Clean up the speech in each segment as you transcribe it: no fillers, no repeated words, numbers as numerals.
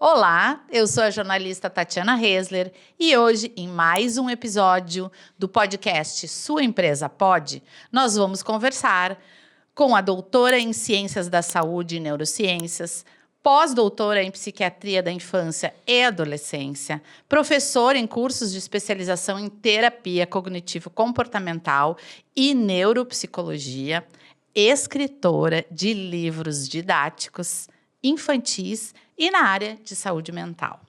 Olá, eu sou a jornalista Tatiana Hesler e hoje, em mais um episódio do podcast Sua Empresa Pode, nós vamos conversar com a doutora em Ciências da Saúde e Neurociências, pós-doutora em Psiquiatria da Infância e Adolescência, professora em cursos de especialização em Terapia Cognitivo-Comportamental e Neuropsicologia, escritora de livros didáticos, infantis e na área de saúde mental.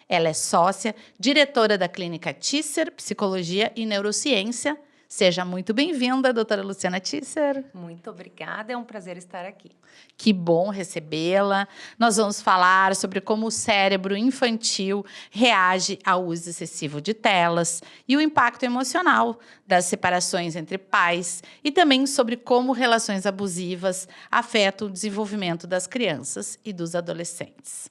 Ela é sócia, diretora da Clínica Tisser, Psicologia e Neurociência. Seja muito bem-vinda, doutora Luciana Tisser. Muito obrigada, é um prazer estar aqui. Que bom recebê-la. Nós vamos falar sobre como o cérebro infantil reage ao uso excessivo de telas e o impacto emocional das separações entre pais e também sobre como relações abusivas afetam o desenvolvimento das crianças e dos adolescentes.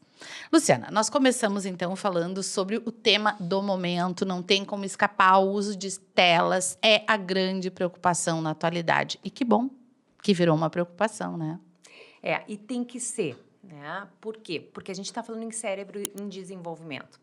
Luciana, nós começamos então falando sobre o tema do momento, não tem como escapar, o uso de telas é a grande preocupação na atualidade. E que bom que virou uma preocupação, né? E tem que ser, né? Por quê? Porque a gente está falando em cérebro em desenvolvimento.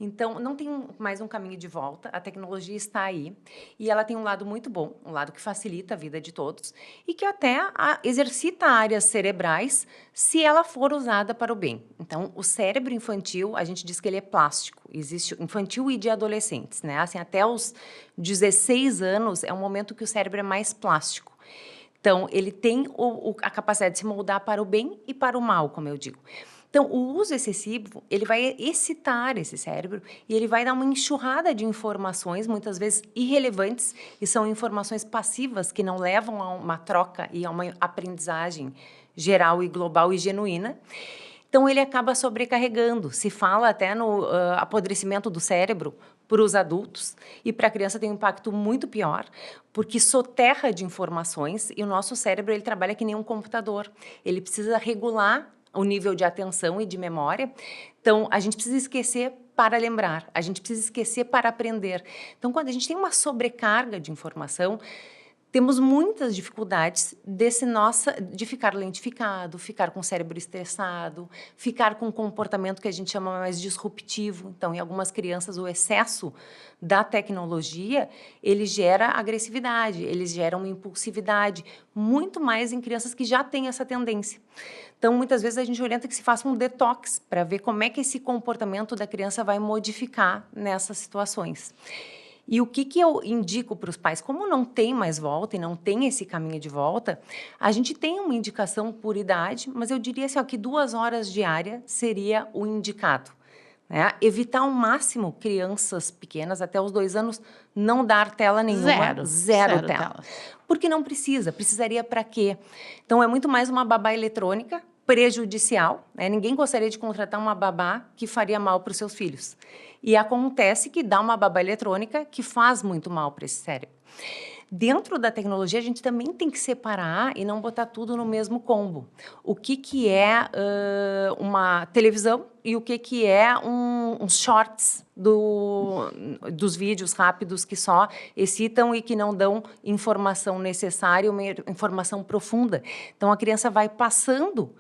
Então, não tem mais um caminho de volta, a tecnologia está aí e ela tem um lado muito bom, um lado que facilita a vida de todos e que até exercita áreas cerebrais se ela for usada para o bem. Então, o cérebro infantil, a gente diz que ele é plástico, existe infantil e de adolescentes, né? Assim, até os 16 anos é um momento que o cérebro é mais plástico. Então, ele tem a capacidade de se moldar para o bem e para o mal, como eu digo. Então, o uso excessivo, ele vai excitar esse cérebro e ele vai dar uma enxurrada de informações, muitas vezes irrelevantes, e são informações passivas que não levam a uma troca e a uma aprendizagem geral e global e genuína. Então, ele acaba sobrecarregando. Se fala até no apodrecimento do cérebro para os adultos e para a criança tem um impacto muito pior, porque soterra de informações e o nosso cérebro ele trabalha que nem um computador. Ele precisa regular o nível de atenção e de memória. Então, a gente precisa esquecer para lembrar, a gente precisa esquecer para aprender. Então, quando a gente tem uma sobrecarga de informação, temos muitas dificuldades de ficar lentificado, ficar com o cérebro estressado, ficar com um comportamento que a gente chama mais disruptivo. Então, em algumas crianças, o excesso da tecnologia, ele gera agressividade, eles geram impulsividade, muito mais em crianças que já têm essa tendência. Então, muitas vezes, a gente orienta que se faça um detox para ver como é que esse comportamento da criança vai modificar nessas situações. E o que eu indico para os pais? Como não tem mais volta e não tem esse caminho de volta, a gente tem uma indicação por idade, mas eu diria assim, que 2 horas diárias seria o indicado. Né? Evitar ao máximo crianças pequenas, até os 2 anos, não dar tela nenhuma. Zero tela. Porque não precisaria para quê? Então, é muito mais uma babá eletrônica prejudicial, né? Ninguém gostaria de contratar uma babá que faria mal para os seus filhos. E acontece que dá uma babá eletrônica que faz muito mal para esse cérebro. Dentro da tecnologia, a gente também tem que separar e não botar tudo no mesmo combo. O que é uma televisão e o que é uns shorts dos vídeos rápidos que só excitam e que não dão informação necessária, uma informação profunda. Então, a criança vai passando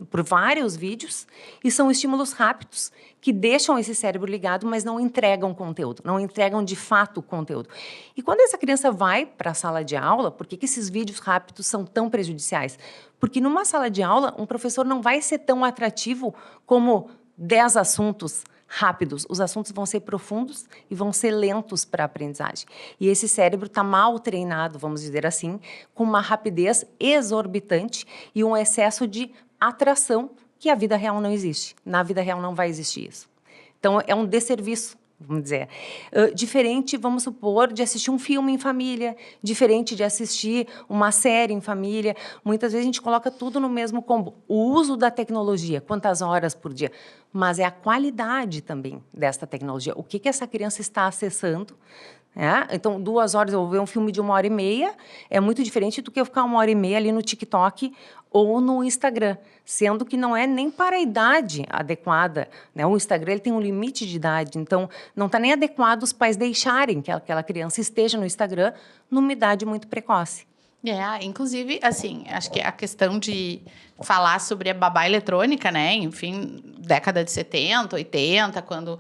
por vários vídeos e são estímulos rápidos que deixam esse cérebro ligado, mas não entregam conteúdo, não entregam de fato o conteúdo. E quando essa criança vai para a sala de aula, por que esses vídeos rápidos são tão prejudiciais? Porque numa sala de aula, um professor não vai ser tão atrativo como 10 assuntos rápidos. Os assuntos vão ser profundos e vão ser lentos para a aprendizagem. E esse cérebro está mal treinado, vamos dizer assim, com uma rapidez exorbitante e um excesso de atração que a vida real não existe. Na vida real não vai existir isso. Então, é um desserviço, vamos dizer. Diferente, vamos supor, de assistir um filme em família, diferente de assistir uma série em família. Muitas vezes a gente coloca tudo no mesmo combo. O uso da tecnologia, quantas horas por dia, mas é a qualidade também desta tecnologia. O que essa criança está acessando? Então, 2 horas, eu vou ver um filme de 1h30, é muito diferente do que eu ficar 1h30 ali no TikTok ou no Instagram, sendo que não é nem para a idade adequada. Né? O Instagram ele tem um limite de idade, então não está nem adequado os pais deixarem que aquela criança esteja no Instagram numa idade muito precoce. Inclusive, assim, acho que a questão de falar sobre a babá eletrônica, né? Enfim, década de 70, 80, quando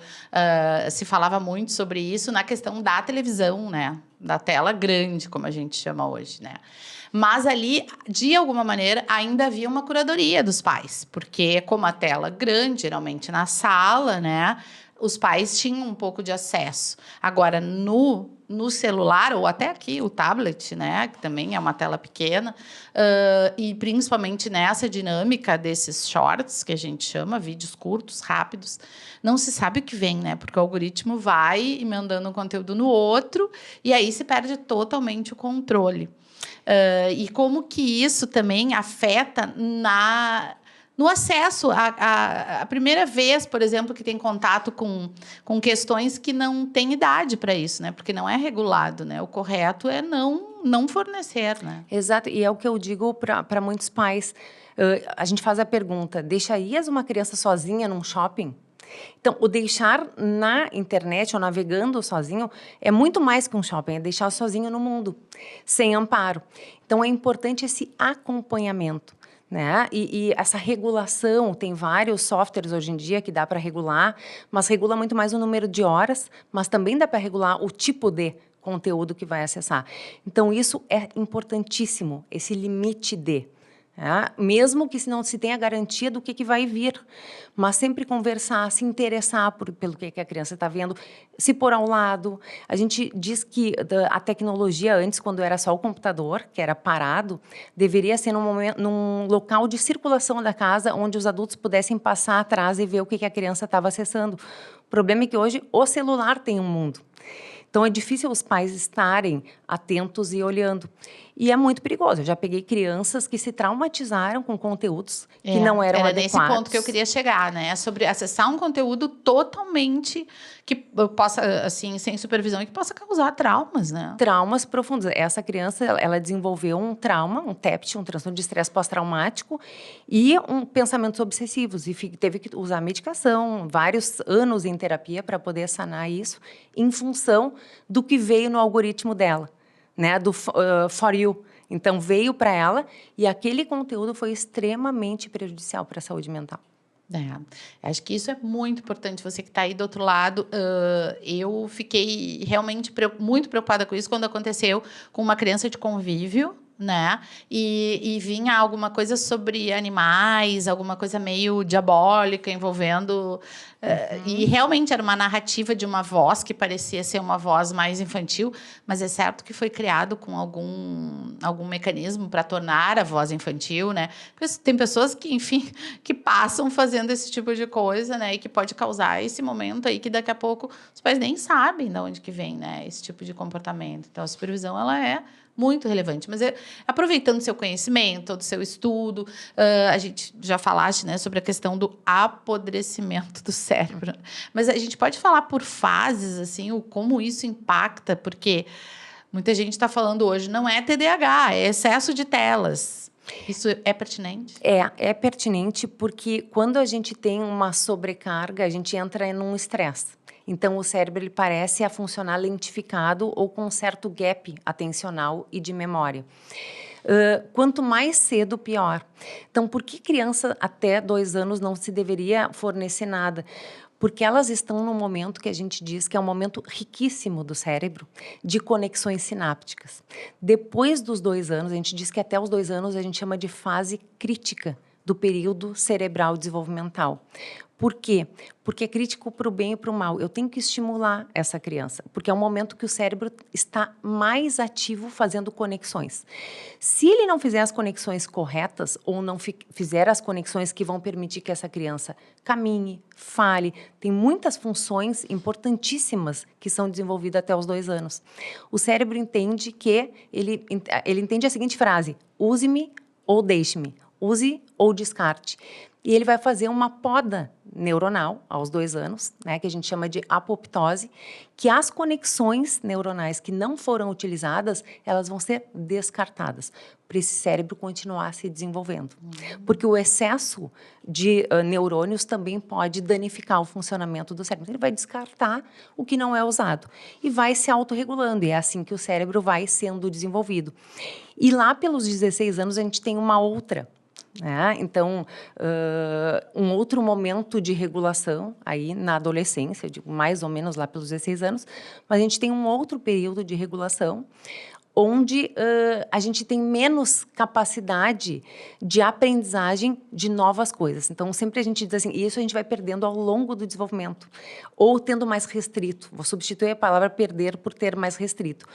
se falava muito sobre isso na questão da televisão, né? Da tela grande, como a gente chama hoje, né? Mas ali, de alguma maneira, ainda havia uma curadoria dos pais, porque como a tela grande, geralmente na sala, né? Os pais tinham um pouco de acesso. Agora, no celular, ou até aqui, o tablet, né? Que também é uma tela pequena, e principalmente nessa dinâmica desses shorts, que a gente chama, vídeos curtos, rápidos, não se sabe o que vem, né? Porque o algoritmo vai emendando um conteúdo no outro, e aí se perde totalmente o controle. E como que isso também afeta no acesso, a primeira vez, por exemplo, que tem contato com questões que não têm idade para isso, né? Porque não é regulado, né? O correto é não fornecer, né? Exato, e é o que eu digo para muitos pais. A gente faz a pergunta, deixarias uma criança sozinha num shopping? Então, o deixar na internet ou navegando sozinho é muito mais que um shopping, é deixar sozinho no mundo, sem amparo. Então, é importante esse acompanhamento. Né? E essa regulação, tem vários softwares hoje em dia que dá para regular, mas regula muito mais o número de horas, mas também dá para regular o tipo de conteúdo que vai acessar. Então, isso é importantíssimo, esse limite de... mesmo que se não se tenha garantia do que vai vir, mas sempre conversar, se interessar pelo que a criança está vendo, se pôr ao lado. A gente diz que a tecnologia antes, quando era só o computador, que era parado, deveria ser num local de circulação da casa, onde os adultos pudessem passar atrás e ver o que a criança estava acessando. O problema é que hoje o celular tem um mundo. Então, é difícil os pais estarem atentos e olhando. E é muito perigoso. Eu já peguei crianças que se traumatizaram com conteúdos que não eram adequados. Era nesse ponto que eu queria chegar, né? Sobre acessar um conteúdo totalmente que possa, assim, sem supervisão, e que possa causar traumas, né? Traumas profundos. Essa criança, ela desenvolveu um trauma, um TEPT, um transtorno de estresse pós-traumático e pensamentos obsessivos. E teve que usar medicação, vários anos em terapia para poder sanar isso, em função do que veio no algoritmo dela, né? Do For You. Então, veio para ela e aquele conteúdo foi extremamente prejudicial para a saúde mental. Acho que isso é muito importante. Você que está aí do outro lado, eu fiquei realmente muito preocupada com isso quando aconteceu com uma criança de convívio, né? E vinha alguma coisa sobre animais, alguma coisa meio diabólica envolvendo... E realmente era uma narrativa de uma voz que parecia ser uma voz mais infantil, mas é certo que foi criado com algum mecanismo para tornar a voz infantil, né? Tem pessoas que, enfim, que passam fazendo esse tipo de coisa, né? E que pode causar esse momento aí que daqui a pouco os pais nem sabem de onde que vem, né? Esse tipo de comportamento. Então, a supervisão, ela é muito relevante. Mas aproveitando o seu conhecimento, do seu estudo, a gente já falaste, né, sobre a questão do apodrecimento do cérebro. Mas a gente pode falar por fases, assim, como isso impacta, porque muita gente está falando hoje, não é TDAH, é excesso de telas. Isso é pertinente? É pertinente porque quando a gente tem uma sobrecarga, a gente entra num estresse. Então, o cérebro ele parece a funcionar lentificado ou com um certo gap atencional e de memória. Quanto mais cedo, pior. Então, por que criança até 2 anos não se deveria fornecer nada? Porque elas estão num momento que a gente diz que é um momento riquíssimo do cérebro de conexões sinápticas. Depois dos 2 anos, a gente diz que até os 2 anos a gente chama de fase crítica do período cerebral desenvolvimental. Por quê? Porque é crítico para o bem e para o mal. Eu tenho que estimular essa criança, porque é um momento que o cérebro está mais ativo fazendo conexões. Se ele não fizer as conexões corretas ou não fizer as conexões que vão permitir que essa criança caminhe, fale, tem muitas funções importantíssimas que são desenvolvidas até os 2 anos. O cérebro entende que ele entende a seguinte frase: use-me ou deixe-me. Use ou descarte. e ele vai fazer uma poda neuronal aos 2 anos, né, que a gente chama de apoptose, que as conexões neuronais que não foram utilizadas, elas vão ser descartadas para esse cérebro continuar se desenvolvendo. Porque o excesso de neurônios também pode danificar o funcionamento do cérebro. Ele vai descartar o que não é usado e vai se autorregulando, e é assim que o cérebro vai sendo desenvolvido. E lá pelos 16 anos a gente tem uma outra, né? Então, um outro momento de regulação aí na adolescência, eu digo mais ou menos lá pelos 16 anos, mas a gente tem um outro período de regulação onde a gente tem menos capacidade de aprendizagem de novas coisas. Então, sempre a gente diz assim, isso a gente vai perdendo ao longo do desenvolvimento, ou tendo mais restrito. Vou substituir a palavra perder por ter mais restrito.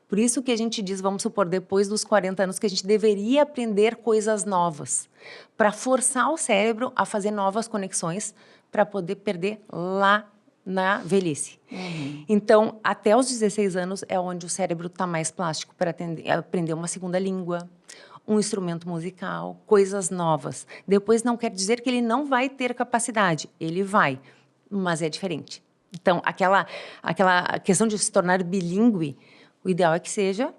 Por isso que a gente diz, vamos supor, depois dos 40 anos, que a gente deveria aprender coisas novas, para forçar o cérebro a fazer novas conexões, para poder perder lá na velhice. Então, até os 16 anos é onde o cérebro está mais plástico para aprender uma segunda língua, um instrumento musical, coisas novas. Depois não quer dizer que ele não vai ter capacidade, ele vai, mas é diferente. Então, aquela questão de se tornar bilíngue, o ideal é que seja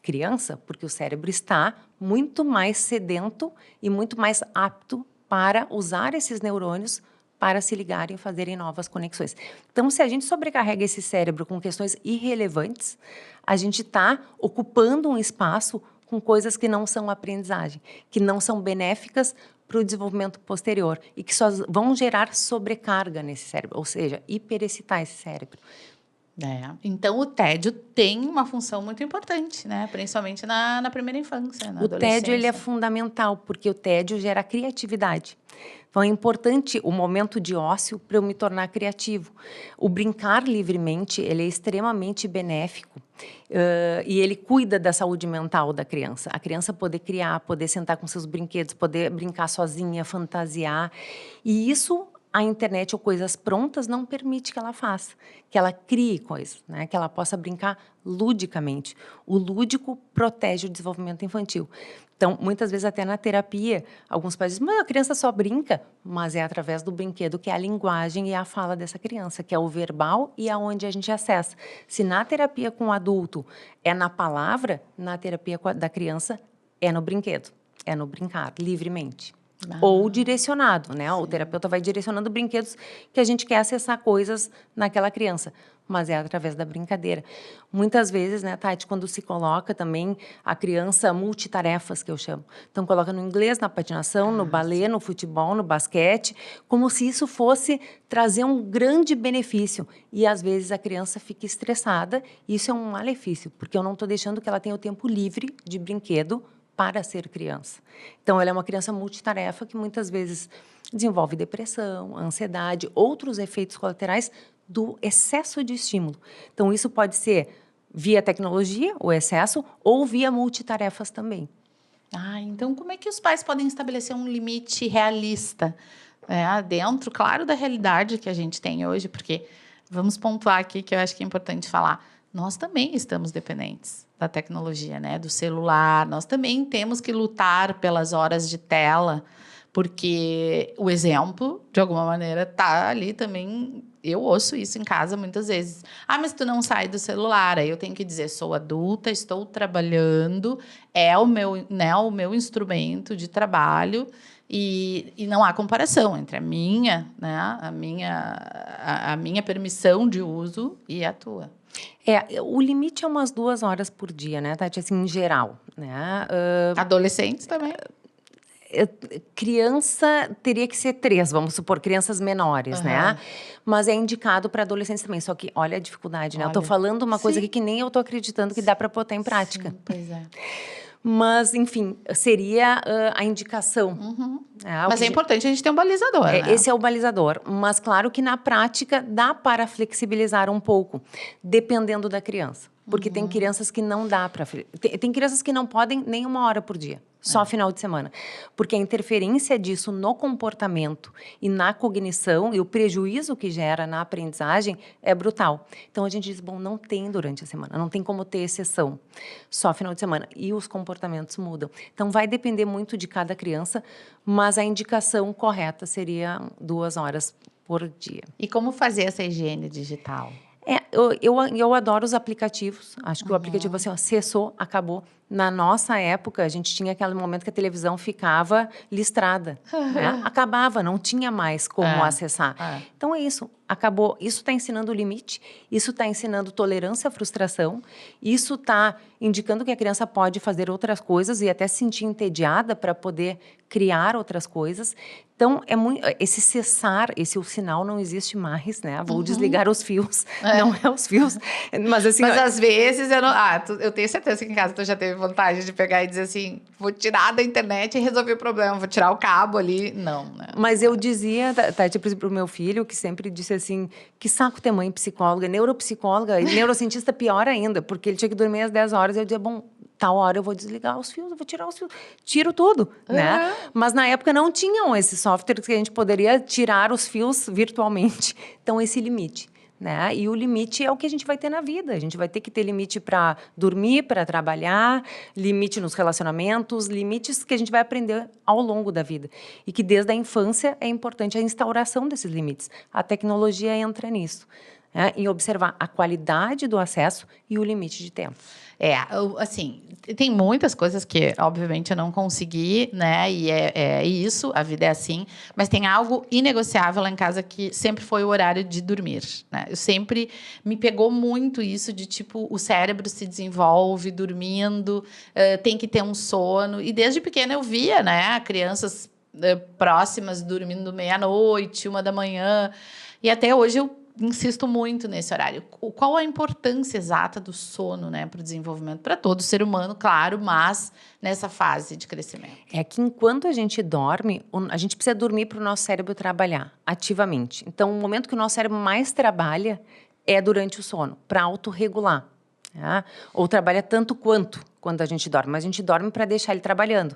criança, porque o cérebro está muito mais sedento e muito mais apto para usar esses neurônios para se ligarem e fazerem novas conexões. Então, se a gente sobrecarrega esse cérebro com questões irrelevantes, a gente está ocupando um espaço com coisas que não são aprendizagem, que não são benéficas para o desenvolvimento posterior e que só vão gerar sobrecarga nesse cérebro, ou seja, hiperexcitar esse cérebro. Então, o tédio tem uma função muito importante, né? Principalmente na primeira infância, na O adolescência. tédio ele é fundamental, porque o tédio gera criatividade. Então, é importante o momento de ócio para eu me tornar criativo. O brincar livremente, ele é extremamente benéfico e ele cuida da saúde mental da criança. A criança poder criar, poder sentar com seus brinquedos, poder brincar sozinha, fantasiar. E isso a internet ou coisas prontas não permite que ela faça, que ela crie coisas, né? Que ela possa brincar ludicamente. O lúdico protege o desenvolvimento infantil. Então, muitas vezes até na terapia, alguns pais dizem, mas a criança só brinca, mas é através do brinquedo que é a linguagem e a fala dessa criança, que é o verbal e aonde a gente acessa. Se na terapia com o adulto é na palavra, na terapia da criança é no brinquedo, é no brincar livremente. Ou direcionado, né? Sim. O terapeuta vai direcionando brinquedos que a gente quer acessar coisas naquela criança, mas é através da brincadeira. Muitas vezes, né, Tati, quando se coloca também a criança multitarefas, que eu chamo. Então, coloca no inglês, na patinação, no balé, no futebol, no basquete, como se isso fosse trazer um grande benefício. E, às vezes, a criança fica estressada, e isso é um malefício, porque eu não estou deixando que ela tenha o tempo livre de brinquedo para ser criança. Então, ela é uma criança multitarefa que muitas vezes desenvolve depressão, ansiedade, outros efeitos colaterais do excesso de estímulo. Então, isso pode ser via tecnologia, o excesso, ou via multitarefas também. Então, como é que os pais podem estabelecer um limite realista? Dentro, claro, da realidade que a gente tem hoje, porque vamos pontuar aqui que eu acho que é importante falar. Nós também estamos dependentes da tecnologia, né? Do celular. Nós também temos que lutar pelas horas de tela, porque o exemplo, de alguma maneira, está ali também. Eu ouço isso em casa muitas vezes. Mas tu não sai do celular. Aí eu tenho que dizer, sou adulta, estou trabalhando, é o meu instrumento de trabalho. E não há comparação entre a minha permissão de uso e a tua. O limite é umas 2 horas por dia, né, Tati? Assim, em geral, né? Adolescentes também? Criança teria que ser 3, vamos supor, crianças menores, né? Mas é indicado para adolescentes também. Só que, olha a dificuldade, né? Eu estou falando uma coisa aqui que nem eu estou acreditando que dá para botar em prática. Sim, pois é. Mas, enfim, seria a indicação. Mas é importante a gente ter um balizador, né? Esse é o balizador. Mas, claro que na prática dá para flexibilizar um pouco, dependendo da criança. Porque tem crianças que não dá para... Tem crianças que não podem nem 1 hora por dia. Só final de semana. Porque a interferência disso no comportamento e na cognição e o prejuízo que gera na aprendizagem é brutal. Então, a gente diz, bom, não tem durante a semana, não tem como ter exceção. Só final de semana. E os comportamentos mudam. Então, vai depender muito de cada criança, mas a indicação correta seria 2 horas por dia. E como fazer essa higiene digital? Eu adoro os aplicativos. Acho que o aplicativo, assim, ó, cessou, acabou. Na nossa época, a gente tinha aquele momento que a televisão ficava listrada. Né? Acabava, não tinha mais como acessar. Então, é isso. Acabou. Isso está ensinando o limite. Isso está ensinando tolerância à frustração. Isso está indicando que a criança pode fazer outras coisas e até se sentir entediada para poder criar outras coisas. Então, esse cessar, o sinal não existe mais, né? Vou desligar os fios. Não é os fios. Mas, assim, às vezes eu não... eu tenho certeza que em casa tu já teve vontade de pegar e dizer assim, vou tirar da internet e resolver o problema, vou tirar o cabo ali. Não, né? Mas eu dizia, Tati, para o meu filho, que sempre disse assim, que saco ter mãe psicóloga, neuropsicóloga, e neurocientista pior ainda, porque ele tinha que dormir às 10 horas, e eu dizia, bom, tal hora eu vou desligar os fios, eu vou tirar os fios. Tiro tudo, né? Mas na época não tinham esses softwares que a gente poderia tirar os fios virtualmente. Então, esse limite. Né? E o limite é o que a gente vai ter na vida. A gente vai ter que ter limite para dormir, para trabalhar, limite nos relacionamentos, limites que a gente vai aprender ao longo da vida. E que desde a infância é importante a instauração desses limites. A tecnologia entra nisso. Né? Em observar a qualidade do acesso e o limite de tempo. Assim, tem muitas coisas que, obviamente, eu não consegui, né? E é isso, a vida é assim. Mas tem algo inegociável lá em casa que sempre foi o horário de dormir, né? Eu sempre me pegou muito isso de, tipo, o cérebro se desenvolve dormindo, tem que ter um sono. E desde pequena eu via, né? Crianças próximas dormindo meia-noite, 1h da manhã. E até hoje eu insisto muito nesse horário. Qual a importância exata do sono, né, para o desenvolvimento? Para todo ser humano, claro, mas nessa fase de crescimento. É que enquanto a gente dorme, a gente precisa dormir para o nosso cérebro trabalhar ativamente. Então, o momento que o nosso cérebro mais trabalha é durante o sono, para autorregular. Tá? Ou trabalha tanto quanto quando a gente dorme, mas a gente dorme para deixar ele trabalhando.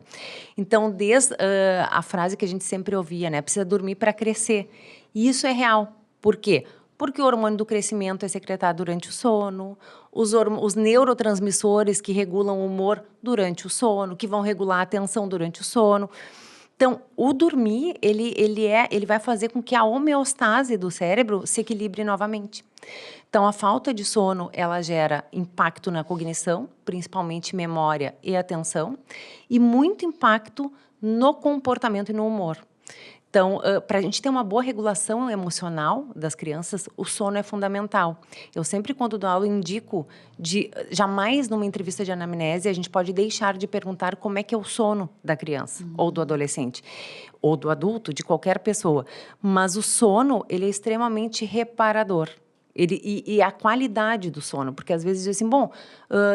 Então, desde a frase que a gente sempre ouvia, né, precisa dormir para crescer. E isso é real. Por quê? Porque o hormônio do crescimento é secretado durante o sono, os neurotransmissores que regulam o humor durante o sono, que vão regular a atenção durante o sono. Então, o dormir, ele vai fazer com que a homeostase do cérebro se equilibre novamente. Então, a falta de sono, ela gera impacto na cognição, principalmente memória e atenção, e muito impacto no comportamento e no humor. Então, para a gente ter uma boa regulação emocional das crianças, o sono é fundamental. Eu sempre, quando dou aula, indico jamais numa entrevista de anamnese, a gente pode deixar de perguntar como é que é o sono da criança, ou do adolescente, ou do adulto, de qualquer pessoa. Mas o sono, ele é extremamente reparador. E a qualidade do sono, porque às vezes diz assim, bom,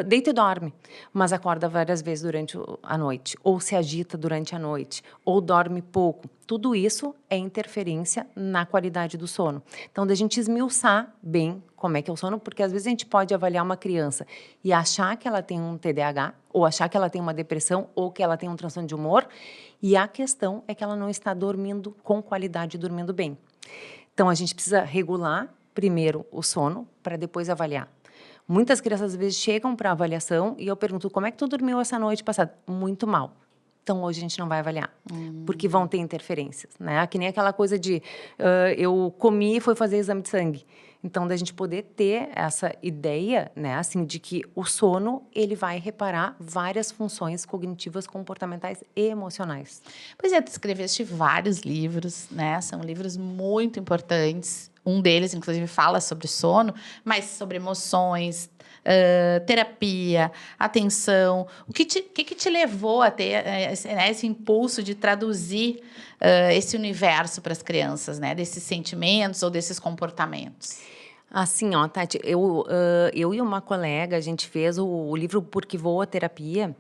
deita e dorme, mas acorda várias vezes durante a noite, ou se agita durante a noite, ou dorme pouco. Tudo isso é interferência na qualidade do sono. Então, da gente esmiuçar bem como é que é o sono, porque às vezes a gente pode avaliar uma criança e achar que ela tem um TDAH, ou achar que ela tem uma depressão, ou que ela tem um transtorno de humor, e a questão é que ela não está dormindo com qualidade, dormindo bem. Então, a gente precisa regular primeiro o sono, para depois avaliar. Muitas crianças, às vezes, chegam para avaliação e eu pergunto, como é que tu dormiu essa noite passada? Muito mal. Então, hoje a gente não vai avaliar, porque vão ter interferências, né? Que nem aquela coisa de, eu comi e fui fazer exame de sangue. Então, da gente poder ter essa ideia, né, assim, de que o sono, ele vai reparar várias funções cognitivas, comportamentais e emocionais. Pois é, tu escreveste vários livros, né? São livros muito importantes. Um deles, inclusive, fala sobre sono, mas sobre emoções, terapia, atenção. O que te levou a ter esse impulso de traduzir esse universo para as crianças, né? Desses sentimentos ou desses comportamentos? Assim, ó, Tati, eu e uma colega, a gente fez o livro Porque Voa Terapia,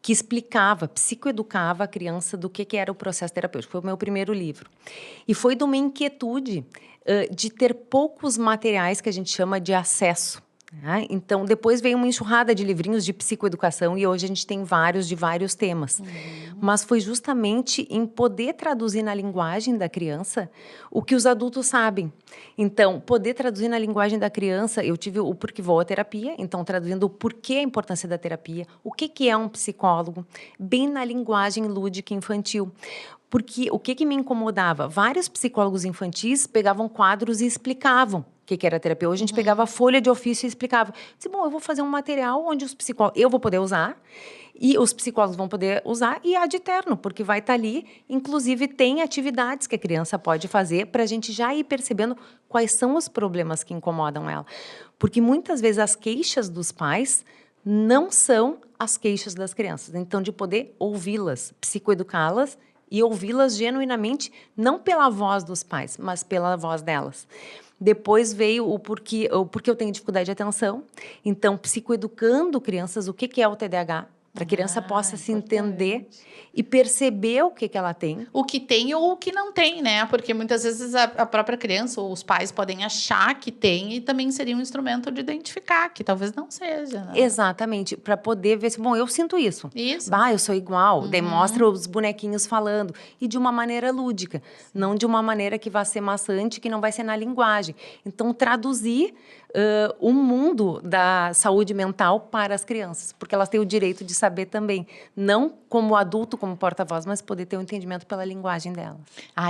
que explicava, psicoeducava a criança do que era o processo terapêutico. Foi o meu primeiro livro. E foi de uma inquietude de ter poucos materiais que a gente chama de acesso né? Então, depois veio uma enxurrada de livrinhos de psicoeducação e hoje a gente tem vários de vários temas. Mas foi justamente em poder traduzir na linguagem da criança o que os adultos sabem. Então, poder traduzir na linguagem da criança, eu tive o Porque Vou à Terapia, então traduzindo o porquê a importância da terapia, o que é um psicólogo, bem na linguagem lúdica infantil. Porque o que me incomodava? Vários psicólogos infantis pegavam quadros e explicavam o que era terapia. Hoje a gente pegava a folha de ofício e explicava. Disse, bom, eu vou fazer um material onde os psicólogos... Eu vou poder usar e os psicólogos vão poder usar e ad eterno, porque vai estar ali. Inclusive, tem atividades que a criança pode fazer para a gente já ir percebendo quais são os problemas que incomodam ela. Porque muitas vezes as queixas dos pais não são as queixas das crianças. Então, de poder ouvi-las, psicoeducá-las e ouvi-las genuinamente, não pela voz dos pais, mas pela voz delas. Depois veio o porquê eu tenho dificuldade de atenção. Então, psicoeducando crianças, o que é o TDAH, para a criança possa se entender e perceber o que ela tem. O que tem ou o que não tem, né? Porque muitas vezes a própria criança ou os pais podem achar que tem e também seria um instrumento de identificar, que talvez não seja, né? Exatamente, para poder ver se, bom, eu sinto isso. Isso. Bah, eu sou igual. Demonstra os bonequinhos falando. E de uma maneira lúdica, não de uma maneira que vai ser maçante, que não vai ser na linguagem. Então, traduzir o mundo da saúde mental para as crianças, porque elas têm o direito de saber também, não como adulto, como porta-voz, mas poder ter um entendimento pela linguagem delas.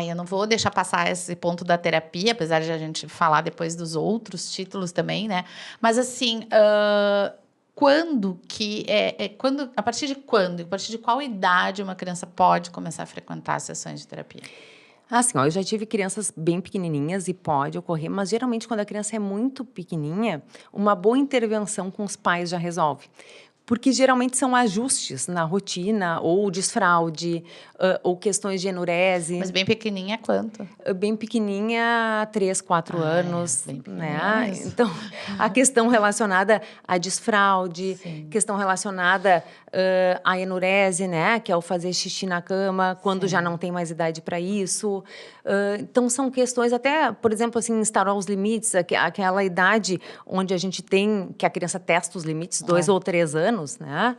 Eu não vou deixar passar esse ponto da terapia, apesar de a gente falar depois dos outros títulos também, né? Mas assim, a partir de qual idade uma criança pode começar a frequentar sessões de terapia? Assim, eu já tive crianças bem pequenininhas e pode ocorrer, mas geralmente quando a criança é muito pequenininha, uma boa intervenção com os pais já resolve. Porque geralmente são ajustes na rotina, ou desfraude, ou questões de enurese. Mas bem pequenininha quanto? Bem pequenininha, 3, 4 anos. Bem né? Então, a questão relacionada a desfraude, questão relacionada à enurese, né? Que é o fazer xixi na cama, quando já não tem mais idade para isso. Então, são questões até, por exemplo, assim, instaurar os limites, aquela idade onde a gente tem, que a criança testa os limites, 2 ou 3 anos, né?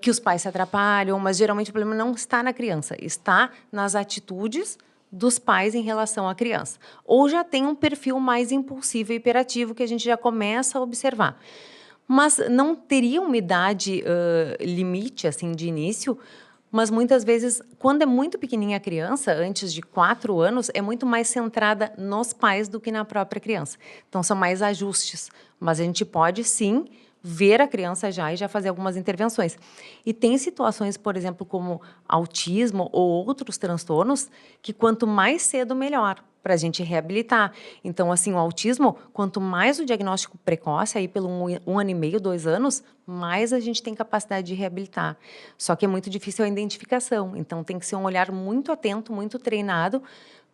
Que os pais se atrapalham, mas geralmente o problema não está na criança, está nas atitudes dos pais em relação à criança. Ou já tem um perfil mais impulsivo e hiperativo que a gente já começa a observar. Mas não teria uma idade limite, assim, de início, mas muitas vezes, quando é muito pequenininha a criança, antes de 4 anos, é muito mais centrada nos pais do que na própria criança. Então, são mais ajustes. Mas a gente pode, sim, ver a criança já e já fazer algumas intervenções. E tem situações, por exemplo, como autismo ou outros transtornos, que quanto mais cedo, melhor, para a gente reabilitar. Então, assim, o autismo, quanto mais o diagnóstico precoce, aí pelo 1 ano e meio, 2 anos, mais a gente tem capacidade de reabilitar. Só que é muito difícil a identificação. Então, tem que ser um olhar muito atento, muito treinado,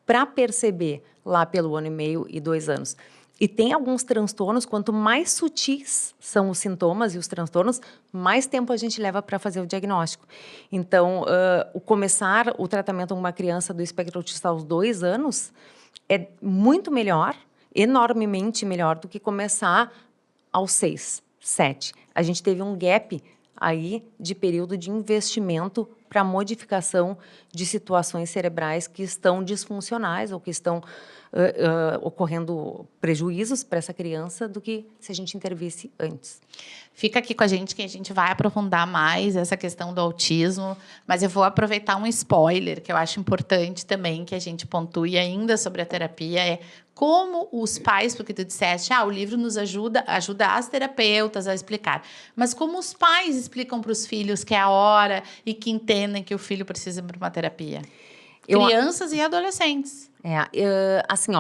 para perceber lá pelo 1 ano e meio e 2 anos. E tem alguns transtornos, quanto mais sutis são os sintomas e os transtornos, mais tempo a gente leva para fazer o diagnóstico. Então, o começar o tratamento com uma criança do espectro autista aos 2 anos é muito melhor, enormemente melhor, do que começar aos 6, 7. A gente teve um gap aí de período de investimento para modificação de situações cerebrais que estão disfuncionais ou que estão ocorrendo prejuízos para essa criança do que se a gente intervisse antes. Fica aqui com a gente que a gente vai aprofundar mais essa questão do autismo, mas eu vou aproveitar um spoiler que eu acho importante também que a gente pontue ainda sobre a terapia, como os pais, porque tu disseste, o livro nos ajuda as terapeutas a explicar, mas como os pais explicam para os filhos que é a hora e que entendem que o filho precisa ir para uma terapia? Crianças e adolescentes. Assim,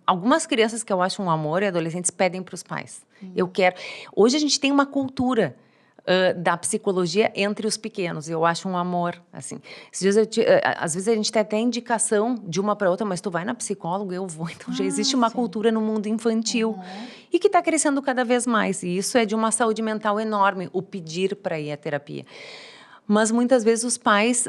algumas crianças que eu acho um amor e adolescentes pedem para os pais. Eu quero... Hoje a gente tem uma cultura da psicologia entre os pequenos. Eu acho um amor, assim. Às vezes a gente tem até indicação de uma para outra, mas tu vai na psicóloga, eu vou. Então já existe uma cultura no mundo infantil e que está crescendo cada vez mais. E isso é de uma saúde mental enorme, o pedir para ir à terapia. Mas muitas vezes os pais...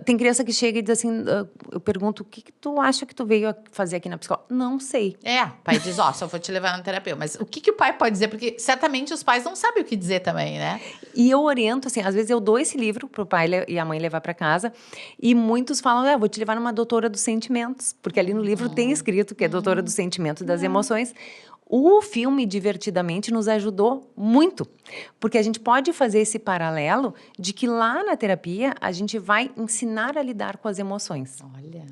tem criança que chega e diz assim... eu pergunto, o que tu acha que tu veio fazer aqui na psicóloga? Não sei. O pai diz, só vou te levar na terapia. Mas o que o pai pode dizer? Porque certamente os pais não sabem o que dizer também, né? E eu oriento, assim, às vezes eu dou esse livro pro pai e a mãe levar para casa, e muitos falam, vou te levar numa doutora dos sentimentos, porque ali no livro tem escrito que é doutora dos sentimentos e das emoções. O filme, Divertidamente, nos ajudou muito, porque a gente pode fazer esse paralelo de que lá na terapia a gente vai ensinar a lidar com as emoções. Olha.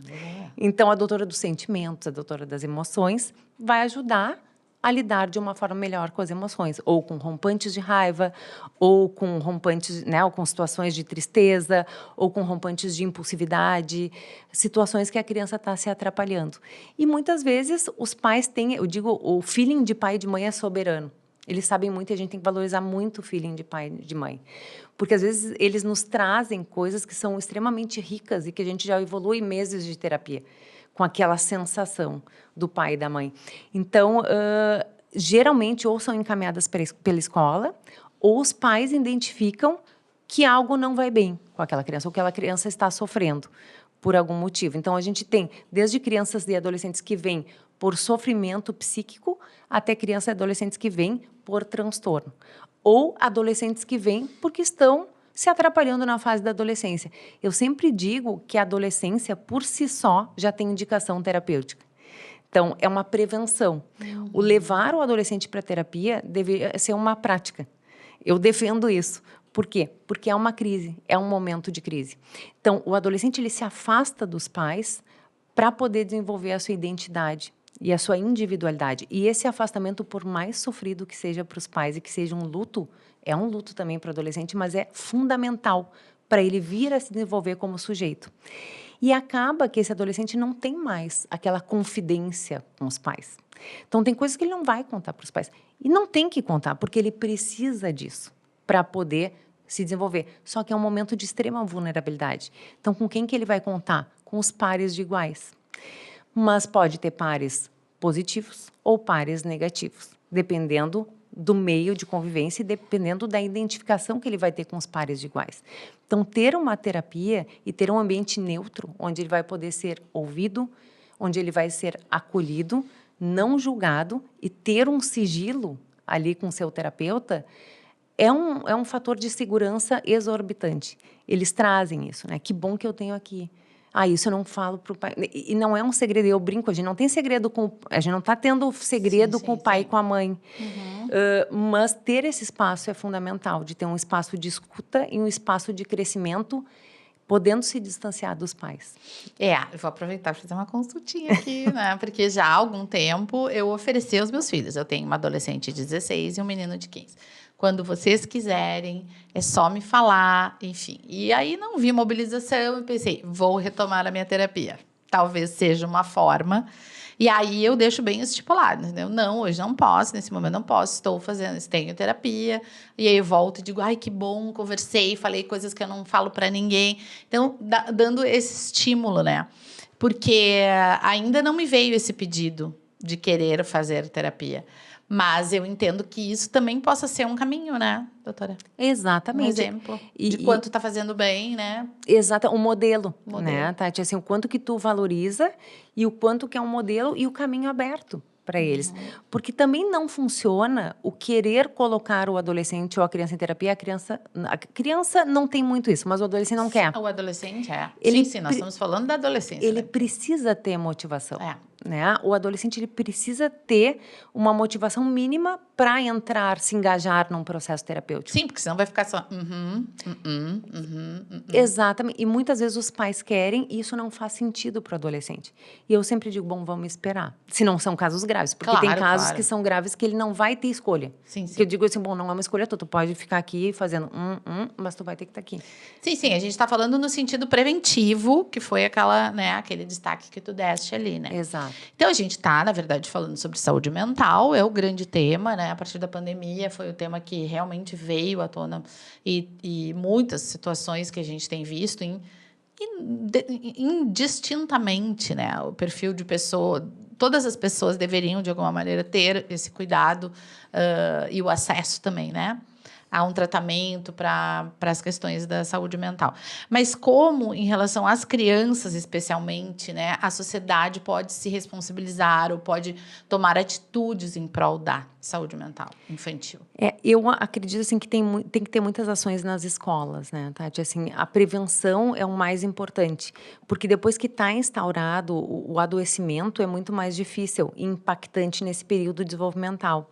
Então, a doutora dos sentimentos, a doutora das emoções, vai ajudar a lidar de uma forma melhor com as emoções, ou com rompantes de raiva, ou com rompantes, né, ou com situações de tristeza, ou com rompantes de impulsividade, situações que a criança está se atrapalhando. E muitas vezes os pais têm, eu digo, o feeling de pai e de mãe é soberano. Eles sabem muito e a gente tem que valorizar muito o feeling de pai e de mãe. Porque, às vezes, eles nos trazem coisas que são extremamente ricas e que a gente já evolui meses de terapia com aquela sensação do pai e da mãe. Então, geralmente, ou são encaminhadas pela escola, ou os pais identificam que algo não vai bem com aquela criança, ou que aquela criança está sofrendo por algum motivo. Então, a gente tem desde crianças e adolescentes que vêm por sofrimento psíquico, até crianças e adolescentes que vêm por transtorno. Ou adolescentes que vêm porque estão se atrapalhando na fase da adolescência. Eu sempre digo que a adolescência, por si só, já tem indicação terapêutica. Então, é uma prevenção. O levar o adolescente para a terapia deve ser uma prática. Eu defendo isso. Por quê? Porque é uma crise, é um momento de crise. Então, o adolescente ele se afasta dos pais para poder desenvolver a sua identidade e a sua individualidade. E esse afastamento, por mais sofrido que seja para os pais e que seja um luto, é um luto também para o adolescente, mas é fundamental para ele vir a se desenvolver como sujeito. E acaba que esse adolescente não tem mais aquela confidência com os pais. Então, tem coisas que ele não vai contar para os pais. E não tem que contar, porque ele precisa disso para poder se desenvolver. Só que é um momento de extrema vulnerabilidade. Então, com quem que ele vai contar? Com os pares de iguais. Mas pode ter pares positivos ou pares negativos, dependendo do meio de convivência e dependendo da identificação que ele vai ter com os pares de iguais. Então, ter uma terapia e ter um ambiente neutro, onde ele vai poder ser ouvido, onde ele vai ser acolhido, não julgado, e ter um sigilo ali com o seu terapeuta, é um fator de segurança exorbitante. Eles trazem isso, né? Que bom que eu tenho aqui. Isso eu não falo para o pai. E não é um segredo, eu brinco, a gente não tem segredo a gente não está tendo segredo com o pai e com a mãe. Mas ter esse espaço é fundamental, de ter um espaço de escuta e um espaço de crescimento, podendo se distanciar dos pais. Eu vou aproveitar para fazer uma consultinha aqui, né? Porque já há algum tempo eu ofereci aos meus filhos. Eu tenho uma adolescente de 16 e um menino de 15. Quando vocês quiserem, é só me falar, enfim. E aí não vi mobilização e pensei, vou retomar a minha terapia. Talvez seja uma forma. E aí eu deixo bem estipulado, entendeu? Não, hoje não posso, nesse momento não posso, estou fazendo, tenho terapia. E aí eu volto e digo, que bom, conversei, falei coisas que eu não falo para ninguém. Então, dando esse estímulo, né? Porque ainda não me veio esse pedido de querer fazer terapia. Mas eu entendo que isso também possa ser um caminho, né, doutora? Exatamente. Um exemplo de quanto está fazendo bem, né? Exato, um modelo, né, Tati? Assim, o quanto que tu valoriza e o quanto que é um modelo e o caminho aberto para eles. Porque também não funciona o querer colocar o adolescente ou a criança em terapia. A criança não tem muito isso, mas o adolescente não quer. O adolescente Ele sim, nós estamos falando da adolescência. Ele né? precisa ter motivação. Né? O adolescente ele precisa ter uma motivação mínima para entrar, se engajar num processo terapêutico. Sim, porque senão vai ficar só... Exatamente. E muitas vezes os pais querem e isso não faz sentido para o adolescente. E eu sempre digo, vamos esperar. Se não são casos graves. Porque tem casos que são graves que ele não vai ter escolha. Sim. Que eu digo assim, não é uma escolha tua. Tu pode ficar aqui fazendo mas tu vai ter que estar aqui. Sim. A gente está falando no sentido preventivo, que foi aquele destaque que tu deste ali, né? Exato. Então, a gente está, na verdade, falando sobre saúde mental, é o grande tema, né? A partir da pandemia foi o tema que realmente veio à tona e muitas situações que a gente tem visto indistintamente, né? O perfil de pessoa, todas as pessoas deveriam, de alguma maneira, ter esse cuidado e o acesso também, né? a um tratamento para as questões da saúde mental. Mas como, em relação às crianças especialmente, né, a sociedade pode se responsabilizar ou pode tomar atitudes em prol da saúde mental infantil? Eu acredito assim, que tem que ter muitas ações nas escolas, né, Tati? Assim, a prevenção é o mais importante, porque depois que está instaurado, o adoecimento é muito mais difícil e impactante nesse período desenvolvimental.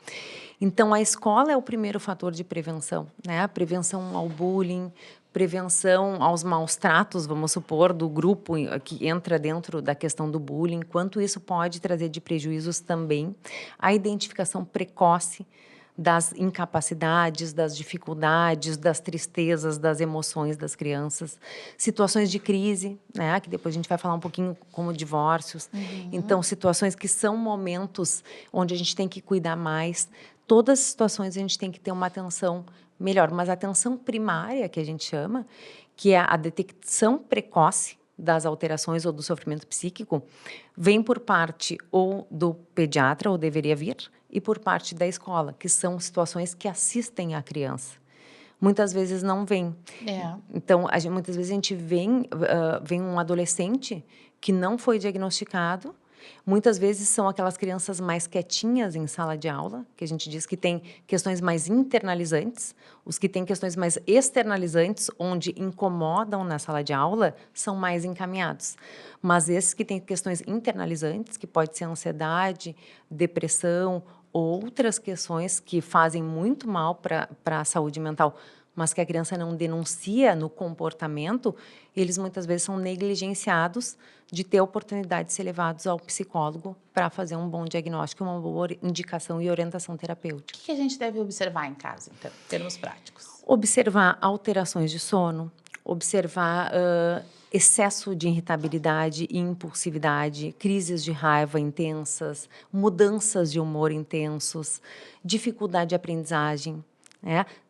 Então, a escola é o primeiro fator de prevenção, né? A prevenção ao bullying, prevenção aos maus tratos, vamos supor, do grupo que entra dentro da questão do bullying, quanto isso pode trazer de prejuízos também. A identificação precoce das incapacidades, das dificuldades, das tristezas, das emoções das crianças, situações de crise, né, que depois a gente vai falar um pouquinho como divórcios. Então, situações que são momentos onde a gente tem que cuidar mais. Todas as situações a gente tem que ter uma atenção melhor, mas a atenção primária, que a gente chama, que é a detecção precoce das alterações ou do sofrimento psíquico, vem por parte ou do pediatra, ou deveria vir, e por parte da escola, que são situações que assistem a criança. Muitas vezes não vem. Então, muitas vezes a gente vem um adolescente que não foi diagnosticado. Muitas vezes são aquelas crianças mais quietinhas em sala de aula, que a gente diz que tem questões mais internalizantes. Os que têm questões mais externalizantes, onde incomodam na sala de aula, são mais encaminhados. Mas esses que têm questões internalizantes, que pode ser ansiedade, depressão, outras questões que fazem muito mal para a saúde mental, mas que a criança não denuncia no comportamento, eles muitas vezes são negligenciados de ter a oportunidade de ser levados ao psicólogo para fazer um bom diagnóstico, uma boa indicação e orientação terapêutica. O que a gente deve observar em casa, então, em termos práticos? Observar alterações de sono, observar excesso de irritabilidade e impulsividade, crises de raiva intensas, mudanças de humor intensos, dificuldade de aprendizagem,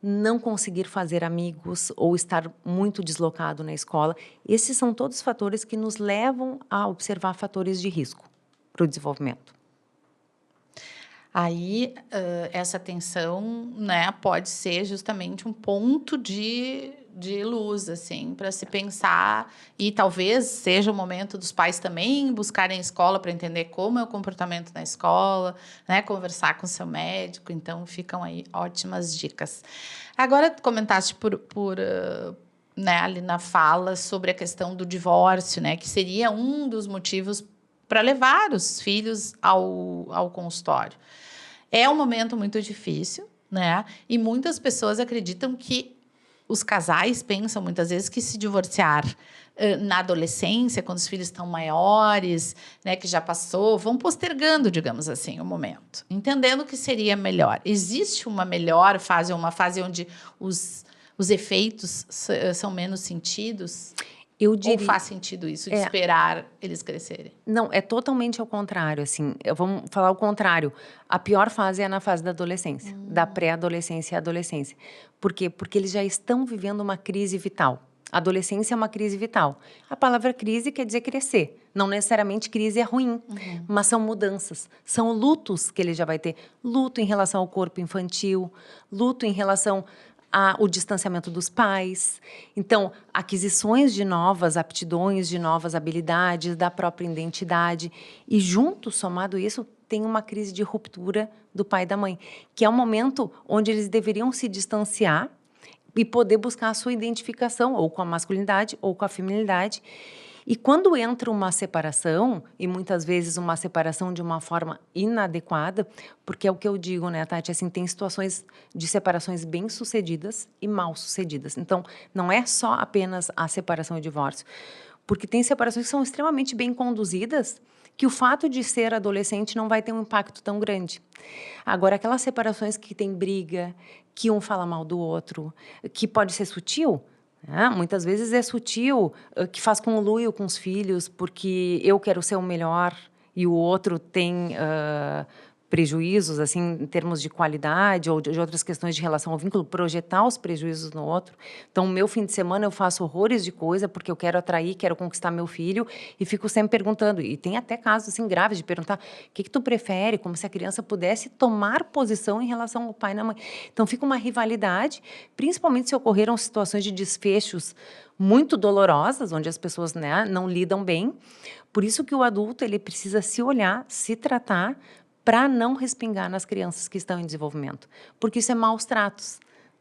não conseguir fazer amigos ou estar muito deslocado na escola. Esses são todos fatores que nos levam a observar fatores de risco para o desenvolvimento. Aí, essa atenção, né, pode ser justamente um ponto de luz, assim, para se pensar, e talvez seja o momento dos pais também buscarem a escola para entender como é o comportamento na escola, né, conversar com o seu médico. Então, ficam aí ótimas dicas. Agora, tu comentaste né, ali na fala sobre a questão do divórcio, né, que seria um dos motivos para levar os filhos ao consultório. É um momento muito difícil, né? E muitas pessoas acreditam que os casais pensam muitas vezes que se divorciar na adolescência, quando os filhos estão maiores, né, que já passou, vão postergando, digamos assim, o momento, entendendo que seria melhor. Existe uma melhor fase, uma fase onde os efeitos são menos sentidos? Eu diria... Ou faz sentido isso, de esperar eles crescerem? Não, é totalmente ao contrário, assim, vamos falar o contrário. A pior fase é na fase da adolescência, da pré-adolescência e adolescência. Por quê? Porque eles já estão vivendo uma crise vital. A adolescência é uma crise vital. A palavra crise quer dizer crescer. Não necessariamente crise é ruim, mas são mudanças. São lutos que ele já vai ter. Luto em relação ao corpo infantil, luto em relação o distanciamento dos pais. Então, aquisições de novas aptidões, de novas habilidades, da própria identidade. E junto, somado isso, tem uma crise de ruptura do pai e da mãe, que é um momento onde eles deveriam se distanciar e poder buscar a sua identificação, ou com a masculinidade, ou com a feminilidade. E quando entra uma separação, e muitas vezes uma separação de uma forma inadequada, porque é o que eu digo, né, Tati, assim, tem situações de separações bem-sucedidas e mal-sucedidas. Então, não é só apenas a separação e o divórcio, porque tem separações que são extremamente bem conduzidas, que o fato de ser adolescente não vai ter um impacto tão grande. Agora, aquelas separações que tem briga, que um fala mal do outro, que pode ser sutil, muitas vezes é sutil, que faz conluio com os filhos, porque eu quero ser o melhor e o outro tem prejuízos, assim, em termos de qualidade ou de outras questões de relação ao vínculo, projetar os prejuízos no outro. Então, meu fim de semana eu faço horrores de coisa porque eu quero atrair, quero conquistar meu filho e fico sempre perguntando. E tem até casos, assim, graves de perguntar o que tu prefere, como se a criança pudesse tomar posição em relação ao pai e na mãe. Então, fica uma rivalidade, principalmente se ocorreram situações de desfechos muito dolorosas, onde as pessoas, né, não lidam bem. Por isso que o adulto ele precisa se olhar, se tratar, para não respingar nas crianças que estão em desenvolvimento. Porque isso é maus tratos.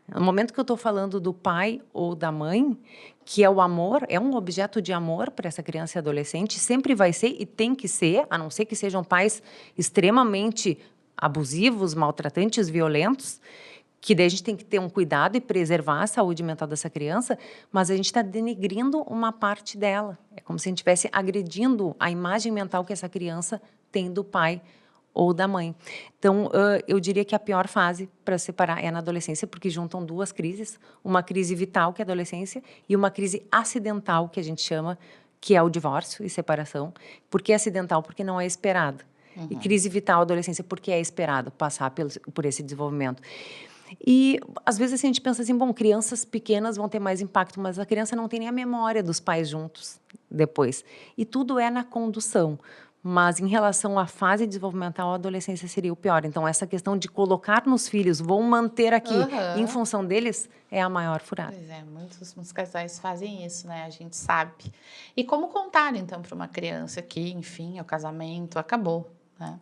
No momento que eu estou falando do pai ou da mãe, que é o amor, é um objeto de amor para essa criança e adolescente, sempre vai ser e tem que ser, a não ser que sejam pais extremamente abusivos, maltratantes, violentos, que daí a gente tem que ter um cuidado e preservar a saúde mental dessa criança, mas a gente está denegrindo uma parte dela. É como se a gente estivesse agredindo a imagem mental que essa criança tem do pai ou da mãe. Então, eu diria que a pior fase para separar é na adolescência, porque juntam duas crises, uma crise vital, que é a adolescência, e uma crise acidental, que a gente chama, que é o divórcio e separação. Por que acidental? Porque não é esperado. E crise vital, adolescência, porque é esperado passar por esse desenvolvimento. E, às vezes, assim, a gente pensa assim, bom, crianças pequenas vão ter mais impacto, mas a criança não tem nem a memória dos pais juntos depois. E tudo é na condução. Mas, em relação à fase desenvolvimental, a adolescência seria o pior. Então, essa questão de colocar nos filhos, vou manter aqui, em função deles, é a maior furada. Pois é, muitos casais fazem isso, né? A gente sabe. E como contar, então, para uma criança que, enfim, o casamento acabou, né?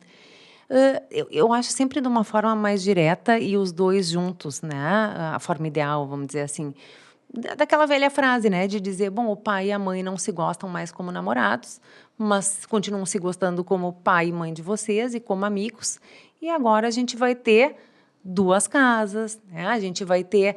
Eu acho sempre de uma forma mais direta e os dois juntos, né? A forma ideal, vamos dizer assim. Daquela velha frase, né? De dizer, bom, o pai e a mãe não se gostam mais como namorados, mas continuam se gostando como pai e mãe de vocês e como amigos. E agora a gente vai ter duas casas, né? A gente vai ter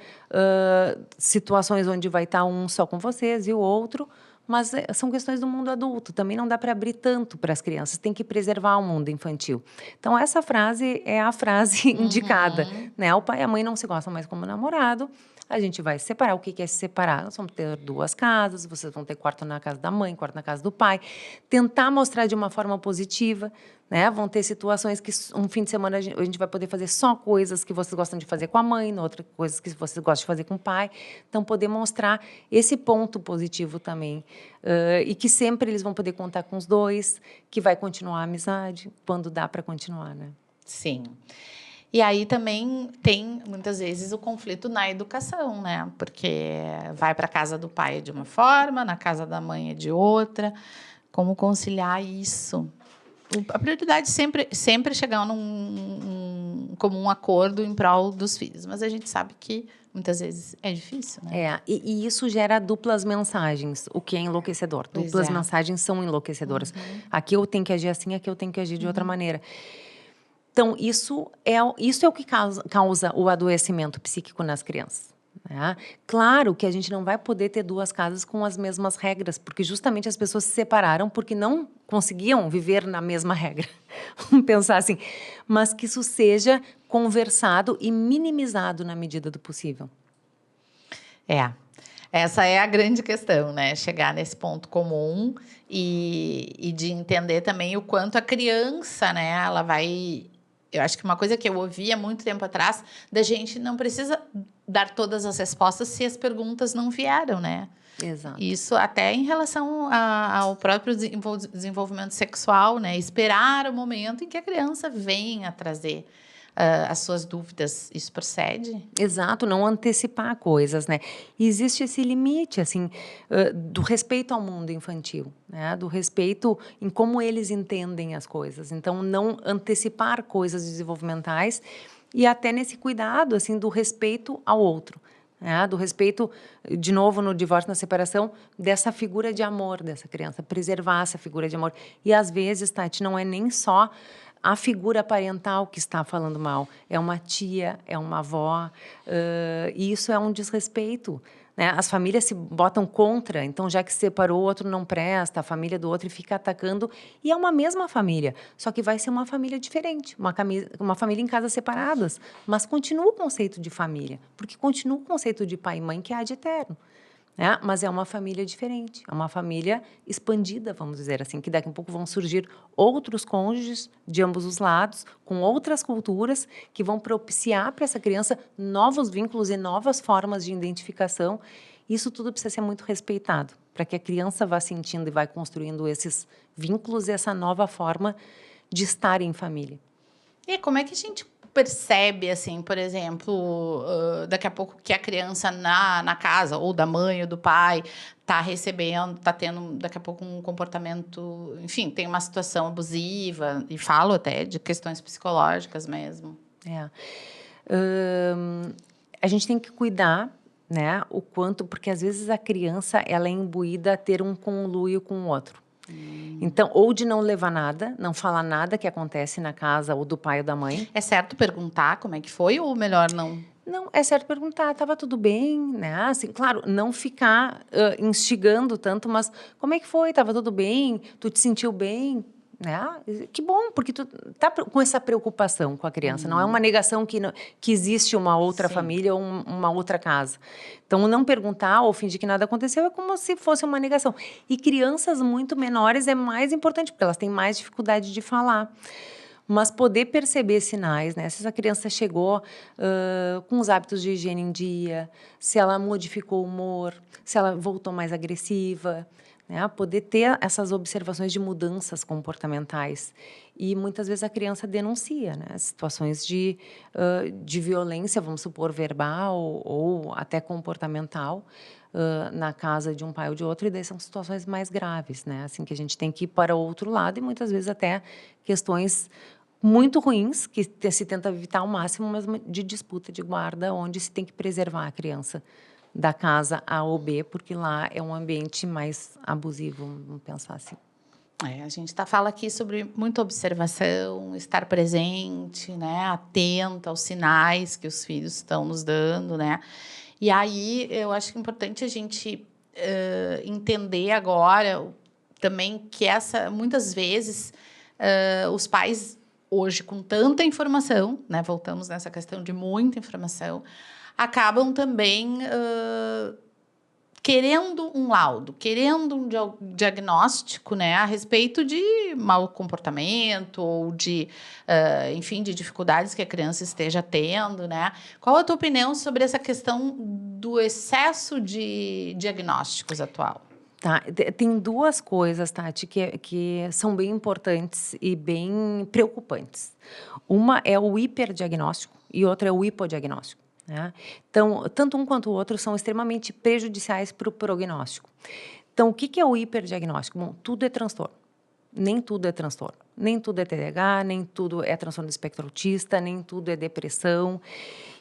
situações onde vai estar um só com vocês e o outro, mas são questões do mundo adulto. Também não dá para abrir tanto para as crianças, tem que preservar o mundo infantil. Então, essa frase é a frase indicada, né? O pai e a mãe não se gostam mais como namorado, a gente vai se separar. O que é se separar? Nós vamos ter duas casas, vocês vão ter quarto na casa da mãe, quarto na casa do pai. Tentar mostrar de uma forma positiva, né? Vão ter situações que um fim de semana a gente vai poder fazer só coisas que vocês gostam de fazer com a mãe, outras coisas que vocês gostam de fazer com o pai. Então, poder mostrar esse ponto positivo também. E que sempre eles vão poder contar com os dois, que vai continuar a amizade, quando dá para continuar, né? Sim. E aí também tem, muitas vezes, o conflito na educação, né? Porque vai para a casa do pai de uma forma, na casa da mãe é de outra. Como conciliar isso? A prioridade sempre é chegar num comum acordo em prol dos filhos. Mas a gente sabe que, muitas vezes, é difícil, né? E isso gera duplas mensagens, o que é enlouquecedor. Duplas mensagens são enlouquecedoras. Aqui eu tenho que agir assim, aqui eu tenho que agir de outra maneira. Então, isso é o que causa o adoecimento psíquico nas crianças. Né? Claro que a gente não vai poder ter duas casas com as mesmas regras, porque justamente as pessoas se separaram porque não conseguiam viver na mesma regra. Vamos pensar assim. Mas que isso seja conversado e minimizado na medida do possível. Essa é a grande questão, né? Chegar nesse ponto comum e de entender também o quanto a criança, né? Ela vai... Eu acho que uma coisa que eu ouvi há muito tempo atrás, da gente não precisa dar todas as respostas se as perguntas não vieram, né? Exato. Isso até em relação ao próprio desenvolvimento sexual, né? Esperar o momento em que a criança venha trazer as suas dúvidas. Isso procede? Exato, não antecipar coisas, né? E existe esse limite, assim, do respeito ao mundo infantil, né? Do respeito em como eles entendem as coisas. Então, não antecipar coisas desenvolvimentais e até nesse cuidado, assim, do respeito ao outro. Né? Do respeito, de novo, no divórcio, na separação, dessa figura de amor dessa criança, preservar essa figura de amor. E, às vezes, Tati, não é nem só a figura parental que está falando mal, é uma tia, é uma avó, e isso é um desrespeito. Né? As famílias se botam contra, então, já que separou, o outro não presta, a família do outro, e fica atacando, e é uma mesma família, só que vai ser uma família diferente, uma família em casas separadas, mas continua o conceito de família, porque continua o conceito de pai e mãe, que é ad eterno. né? Mas é uma família diferente, é uma família expandida, vamos dizer assim, que daqui a pouco vão surgir outros cônjuges de ambos os lados, com outras culturas, que vão propiciar para essa criança novos vínculos e novas formas de identificação. Isso tudo precisa ser muito respeitado, para que a criança vá sentindo e vá construindo esses vínculos e essa nova forma de estar em família. E como é que a gente percebe, assim, por exemplo, daqui a pouco que a criança na casa, ou da mãe ou do pai, está recebendo, está tendo daqui a pouco um comportamento, enfim, tem uma situação abusiva, e falo até de questões psicológicas mesmo. A gente tem que cuidar, né, o quanto, porque às vezes a criança ela é imbuída a ter um conluio com o outro. Então, ou de não levar nada, não falar nada que acontece na casa ou do pai ou da mãe. É certo perguntar como é que foi ou melhor não? Não, é certo perguntar, estava tudo bem, né? Assim, claro, não ficar instigando tanto, mas como é que foi? Estava tudo bem? Tu te sentiu bem? Né? Que bom, porque tu tá com essa preocupação com a criança. Não é uma negação que existe uma outra Sim. família ou uma outra casa. Então, não perguntar ou fingir que nada aconteceu é como se fosse uma negação. E crianças muito menores é mais importante, porque elas têm mais dificuldade de falar. Mas poder perceber sinais, né? Se essa criança chegou com os hábitos de higiene em dia, se ela modificou o humor, se ela voltou mais agressiva, né? Poder ter essas observações de mudanças comportamentais. E muitas vezes a criança denuncia, né? Situações de violência, vamos supor, verbal ou até comportamental, na casa de um pai ou de outro, e daí são situações mais graves, né? Assim, que a gente tem que ir para o outro lado, e muitas vezes até questões muito ruins, que se tenta evitar ao máximo, mas de disputa de guarda, onde se tem que preservar a criança da casa A ou B, porque lá é um ambiente mais abusivo, vamos pensar assim. A gente fala aqui sobre muita observação, estar presente, né, atenta aos sinais que os filhos estão nos dando, né? E aí eu acho que é importante a gente entender agora também que muitas vezes os pais hoje com tanta informação, né, voltamos nessa questão de muita informação, acabam também querendo um laudo, querendo um diagnóstico, né, a respeito de mau comportamento ou de, enfim, de dificuldades que a criança esteja tendo, né? Qual a tua opinião sobre essa questão do excesso de diagnósticos atual? Tá, tem duas coisas, Tati, que são bem importantes e bem preocupantes. Uma é o hiperdiagnóstico e outra é o hipodiagnóstico. Né? Então, tanto um quanto o outro são extremamente prejudiciais para o prognóstico. Então, o que é o hiperdiagnóstico? Bom, tudo é transtorno. Nem tudo é transtorno. Nem tudo é TDAH, nem tudo é transtorno do espectro autista, nem tudo é depressão.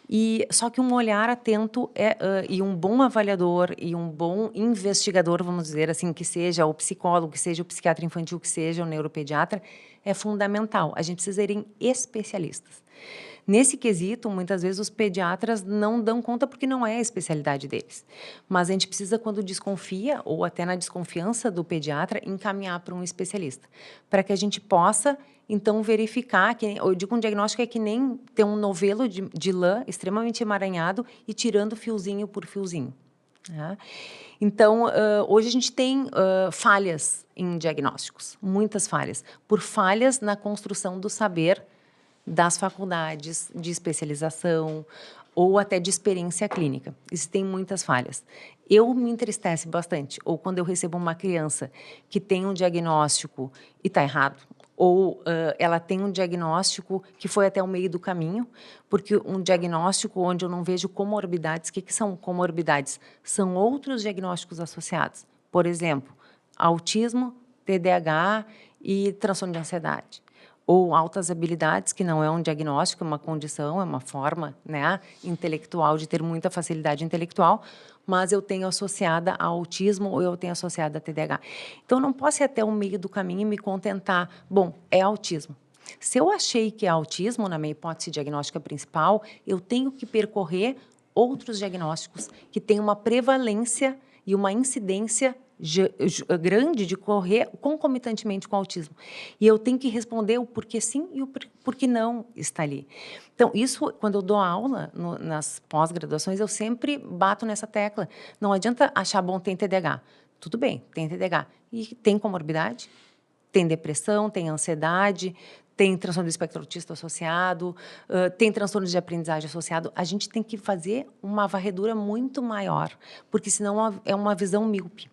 E só que um olhar atento e um bom avaliador e um bom investigador, vamos dizer assim, que seja o psicólogo, que seja o psiquiatra infantil, que seja o neuropediatra, é fundamental. A gente precisa ir em especialistas. Nesse quesito, muitas vezes os pediatras não dão conta porque não é a especialidade deles. Mas a gente precisa, quando desconfia, ou até na desconfiança do pediatra, encaminhar para um especialista, para que a gente possa, então, verificar, eu digo um diagnóstico é que nem ter um novelo de lã extremamente emaranhado e tirando fiozinho por fiozinho. Né? Então, hoje a gente tem falhas em diagnósticos, muitas falhas, por falhas na construção do saber das faculdades de especialização ou até de experiência clínica. Existem muitas falhas. Eu me entristece bastante, ou quando eu recebo uma criança que tem um diagnóstico e está errado, ou ela tem um diagnóstico que foi até o meio do caminho, porque um diagnóstico onde eu não vejo comorbidades. O que são comorbidades? São outros diagnósticos associados. Por exemplo, autismo, TDAH e transtorno de ansiedade. Ou altas habilidades, que não é um diagnóstico, é uma condição, é uma forma, né, intelectual, de ter muita facilidade intelectual, mas eu tenho associada a autismo ou eu tenho associada a TDAH. Então, eu não posso ir até o meio do caminho e me contentar, bom, é autismo. Se eu achei que é autismo, na minha hipótese diagnóstica principal, eu tenho que percorrer outros diagnósticos que têm uma prevalência e uma incidência grande de correr concomitantemente com o autismo. E eu tenho que responder o porquê sim e o porquê não está ali. Então, isso, quando eu dou aula nas pós-graduações, eu sempre bato nessa tecla. Não adianta achar bom, tem TDAH. Tudo bem, tem TDAH. E tem comorbidade? Tem depressão, tem ansiedade, tem transtorno do espectro autista associado, tem transtorno de aprendizagem associado. A gente tem que fazer uma varredura muito maior, porque senão é uma visão míope.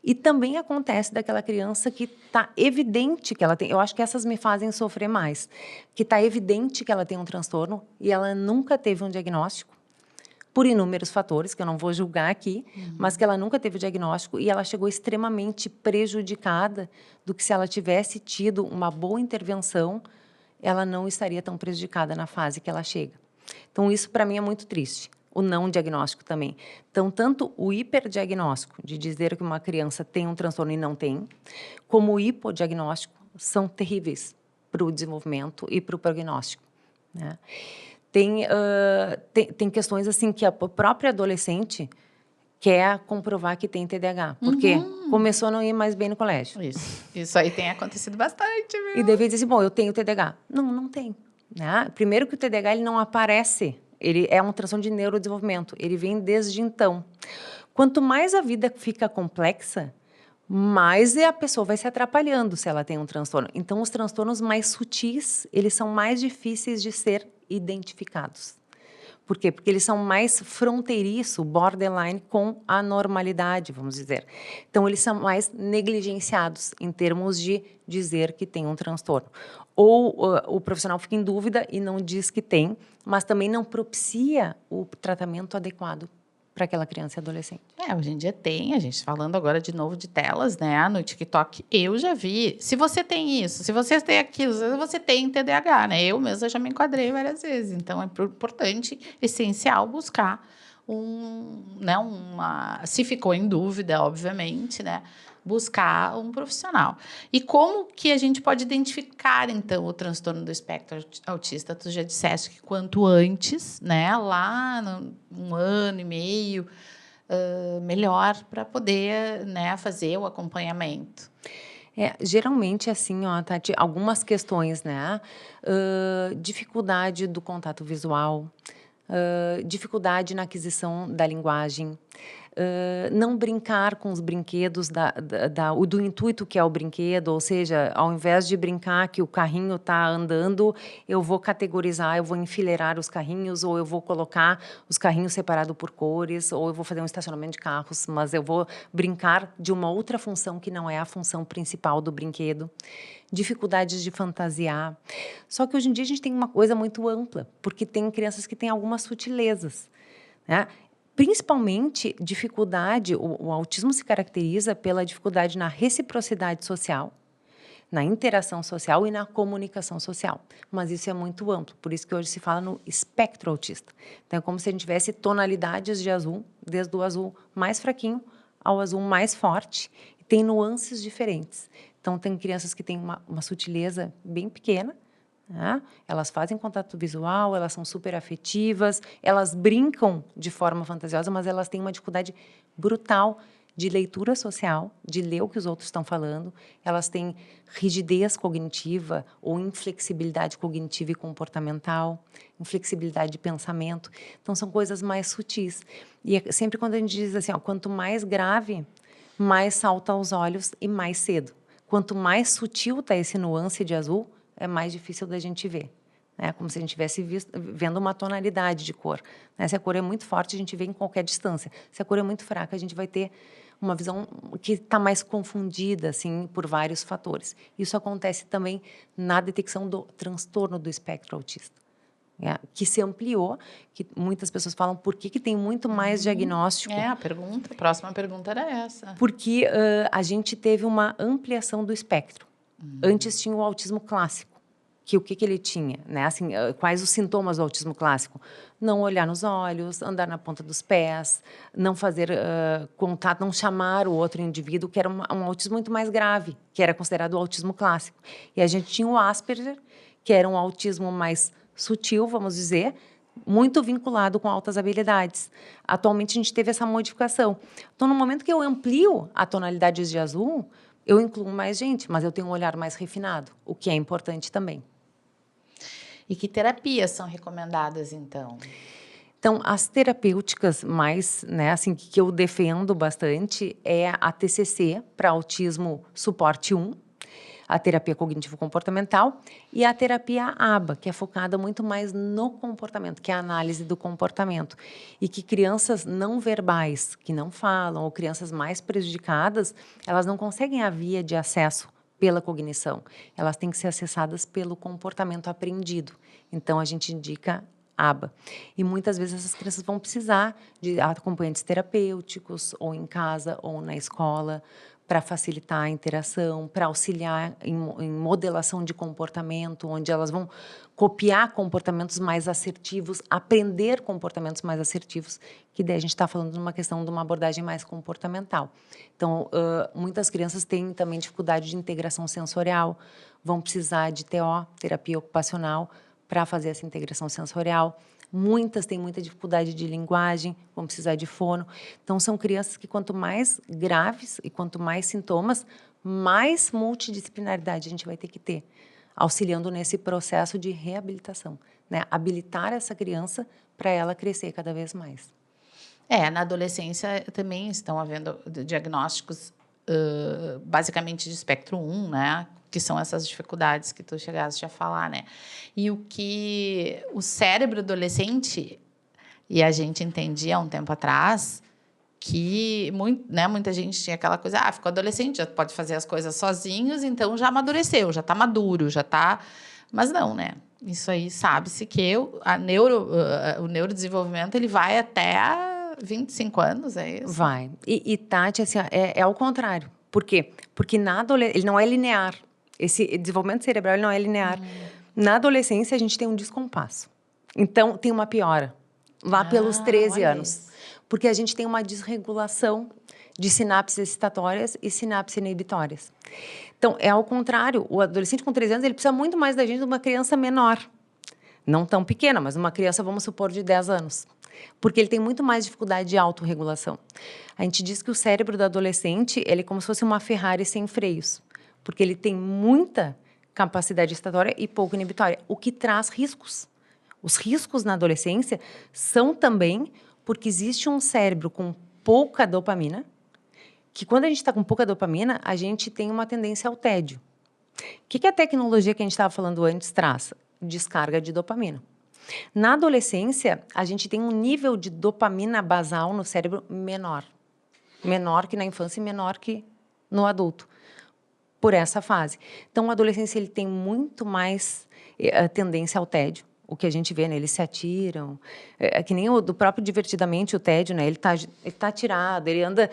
E também acontece daquela criança que está evidente que ela tem... Eu acho que essas me fazem sofrer mais. Que está evidente que ela tem um transtorno e ela nunca teve um diagnóstico, por inúmeros fatores, que eu não vou julgar aqui, mas que ela nunca teve o diagnóstico e ela chegou extremamente prejudicada do que se ela tivesse tido uma boa intervenção, ela não estaria tão prejudicada na fase que ela chega. Então, isso para mim é muito triste. O não diagnóstico também. Então, tanto o hiperdiagnóstico, de dizer que uma criança tem um transtorno e não tem, como o hipodiagnóstico, são terríveis para o desenvolvimento e para o prognóstico, né? Tem questões assim que a própria adolescente quer comprovar que tem TDAH, porque começou a não ir mais bem no colégio. Isso aí tem acontecido bastante, viu? E deve dizer assim, bom, eu tenho TDAH. Não tem. Né? Primeiro que o TDAH ele não aparece, ele é um transtorno de neurodesenvolvimento, ele vem desde então. Quanto mais a vida fica complexa, mais a pessoa vai se atrapalhando se ela tem um transtorno. Então, os transtornos mais sutis, eles são mais difíceis de ser identificados. Por quê? Porque eles são mais fronteiriço, borderline, com a normalidade, vamos dizer. Então, eles são mais negligenciados em termos de dizer que tem um transtorno. Ou o profissional fica em dúvida e não diz que tem, mas também não propicia o tratamento adequado para aquela criança e adolescente. Hoje em dia tem, a gente falando agora de novo de telas, né? No TikTok, eu já vi. Se você tem isso, se você tem aquilo, se você tem TDAH, né? Eu mesma já me enquadrei várias vezes. Então, é importante, essencial, buscar se ficou em dúvida, obviamente, né? Buscar um profissional. E como que a gente pode identificar, então, o transtorno do espectro autista? Tu já disseste que quanto antes, né? Lá, um ano e meio, melhor para poder, né, fazer o acompanhamento. Geralmente, assim, Tati, algumas questões, né? Dificuldade do contato visual, dificuldade na aquisição da linguagem, não brincar com os brinquedos do intuito que é o brinquedo, ou seja, ao invés de brincar que o carrinho está andando, eu vou categorizar, eu vou enfileirar os carrinhos, ou eu vou colocar os carrinhos separados por cores, ou eu vou fazer um estacionamento de carros, mas eu vou brincar de uma outra função que não é a função principal do brinquedo. Dificuldades de fantasiar. Só que hoje em dia a gente tem uma coisa muito ampla, porque tem crianças que têm algumas sutilezas, né? Principalmente dificuldade, o autismo se caracteriza pela dificuldade na reciprocidade social, na interação social e na comunicação social. Mas isso é muito amplo, por isso que hoje se fala no espectro autista. Então, é como se a gente tivesse tonalidades de azul, desde o azul mais fraquinho ao azul mais forte, e tem nuances diferentes. Então, tem crianças que têm uma sutileza bem pequena, né? Elas fazem contato visual, elas são super afetivas, elas brincam de forma fantasiosa, mas elas têm uma dificuldade brutal de leitura social, de ler o que os outros estão falando. Elas têm rigidez cognitiva ou inflexibilidade cognitiva e comportamental, inflexibilidade de pensamento. Então, são coisas mais sutis. E é sempre quando a gente diz assim, quanto mais grave, mais salta aos olhos e mais cedo. Quanto mais sutil está esse nuance de azul, é mais difícil da gente ver. É como se a gente estivesse vendo uma tonalidade de cor. Né? Se a cor é muito forte, a gente vê em qualquer distância. Se a cor é muito fraca, a gente vai ter uma visão que está mais confundida assim, por vários fatores. Isso acontece também na detecção do transtorno do espectro autista, que se ampliou, que muitas pessoas falam por que tem muito mais diagnóstico. A próxima pergunta era essa. Porque a gente teve uma ampliação do espectro. Antes tinha o autismo clássico, que o que ele tinha, né? Assim, quais os sintomas do autismo clássico? Não olhar nos olhos, andar na ponta dos pés, não fazer contato, não chamar o outro indivíduo, que era um autismo muito mais grave, que era considerado o autismo clássico. E a gente tinha o Asperger, que era um autismo mais sutil, vamos dizer, muito vinculado com altas habilidades. Atualmente, a gente teve essa modificação. Então, no momento que eu amplio a tonalidade de azul, eu incluo mais gente, mas eu tenho um olhar mais refinado, o que é importante também. E que terapias são recomendadas, então? Então, as terapêuticas mais, né, assim, que eu defendo bastante é a TCC, para autismo suporte 1, a terapia cognitivo-comportamental, e a terapia ABA, que é focada muito mais no comportamento, que é a análise do comportamento. E que crianças não verbais, que não falam, ou crianças mais prejudicadas, elas não conseguem a via de acesso pela cognição. Elas têm que ser acessadas pelo comportamento aprendido. Então, a gente indica ABA. E muitas vezes essas crianças vão precisar de acompanhantes terapêuticos, ou em casa, ou na escola, para facilitar a interação, para auxiliar em modelação de comportamento, onde elas vão copiar comportamentos mais assertivos, aprender comportamentos mais assertivos, que daí a gente está falando de uma questão de uma abordagem mais comportamental. Então, muitas crianças têm também dificuldade de integração sensorial, vão precisar de TO, terapia ocupacional, para fazer essa integração sensorial. Muitas têm muita dificuldade de linguagem, vão precisar de fono. Então, são crianças que, quanto mais graves e quanto mais sintomas, mais multidisciplinaridade a gente vai ter que ter, auxiliando nesse processo de reabilitação, né? Habilitar essa criança para ela crescer cada vez mais. Na adolescência também estão havendo diagnósticos, basicamente de espectro 1, né? Que são essas dificuldades que tu chegaste a falar, né? E o que o cérebro adolescente, e a gente entendia há um tempo atrás, que muita gente tinha aquela coisa, ficou adolescente, já pode fazer as coisas sozinhos, então já amadureceu, já está maduro, já está... Mas não, né? Isso aí sabe-se que o neurodesenvolvimento ele vai até 25 anos, é isso? Vai. E Tati, assim, é ao contrário. Por quê? Porque ele não é linear. Esse desenvolvimento cerebral ele não é linear. Na adolescência, a gente tem um descompasso. Então, tem uma piora. Lá pelos 13 anos. Isso. Porque a gente tem uma desregulação de sinapses excitatórias e sinapses inibitórias. Então, é ao contrário. O adolescente com 13 anos, ele precisa muito mais da gente do que uma criança menor. Não tão pequena, mas uma criança, vamos supor, de 10 anos. Porque ele tem muito mais dificuldade de autorregulação. A gente diz que o cérebro do adolescente, ele é como se fosse uma Ferrari sem freios. Porque ele tem muita capacidade excitatória e pouco inibitória, o que traz riscos. Os riscos na adolescência são também porque existe um cérebro com pouca dopamina, que quando a gente está com pouca dopamina, a gente tem uma tendência ao tédio. O que a tecnologia que a gente estava falando antes traz? Descarga de dopamina. Na adolescência, a gente tem um nível de dopamina basal no cérebro menor. Menor que na infância e menor que no adulto, por essa fase. Então, o adolescente ele tem muito mais tendência ao tédio. O que a gente vê, né? Eles se atiram. É que nem o do próprio Divertidamente, o tédio, né? Ele tá atirado, ele anda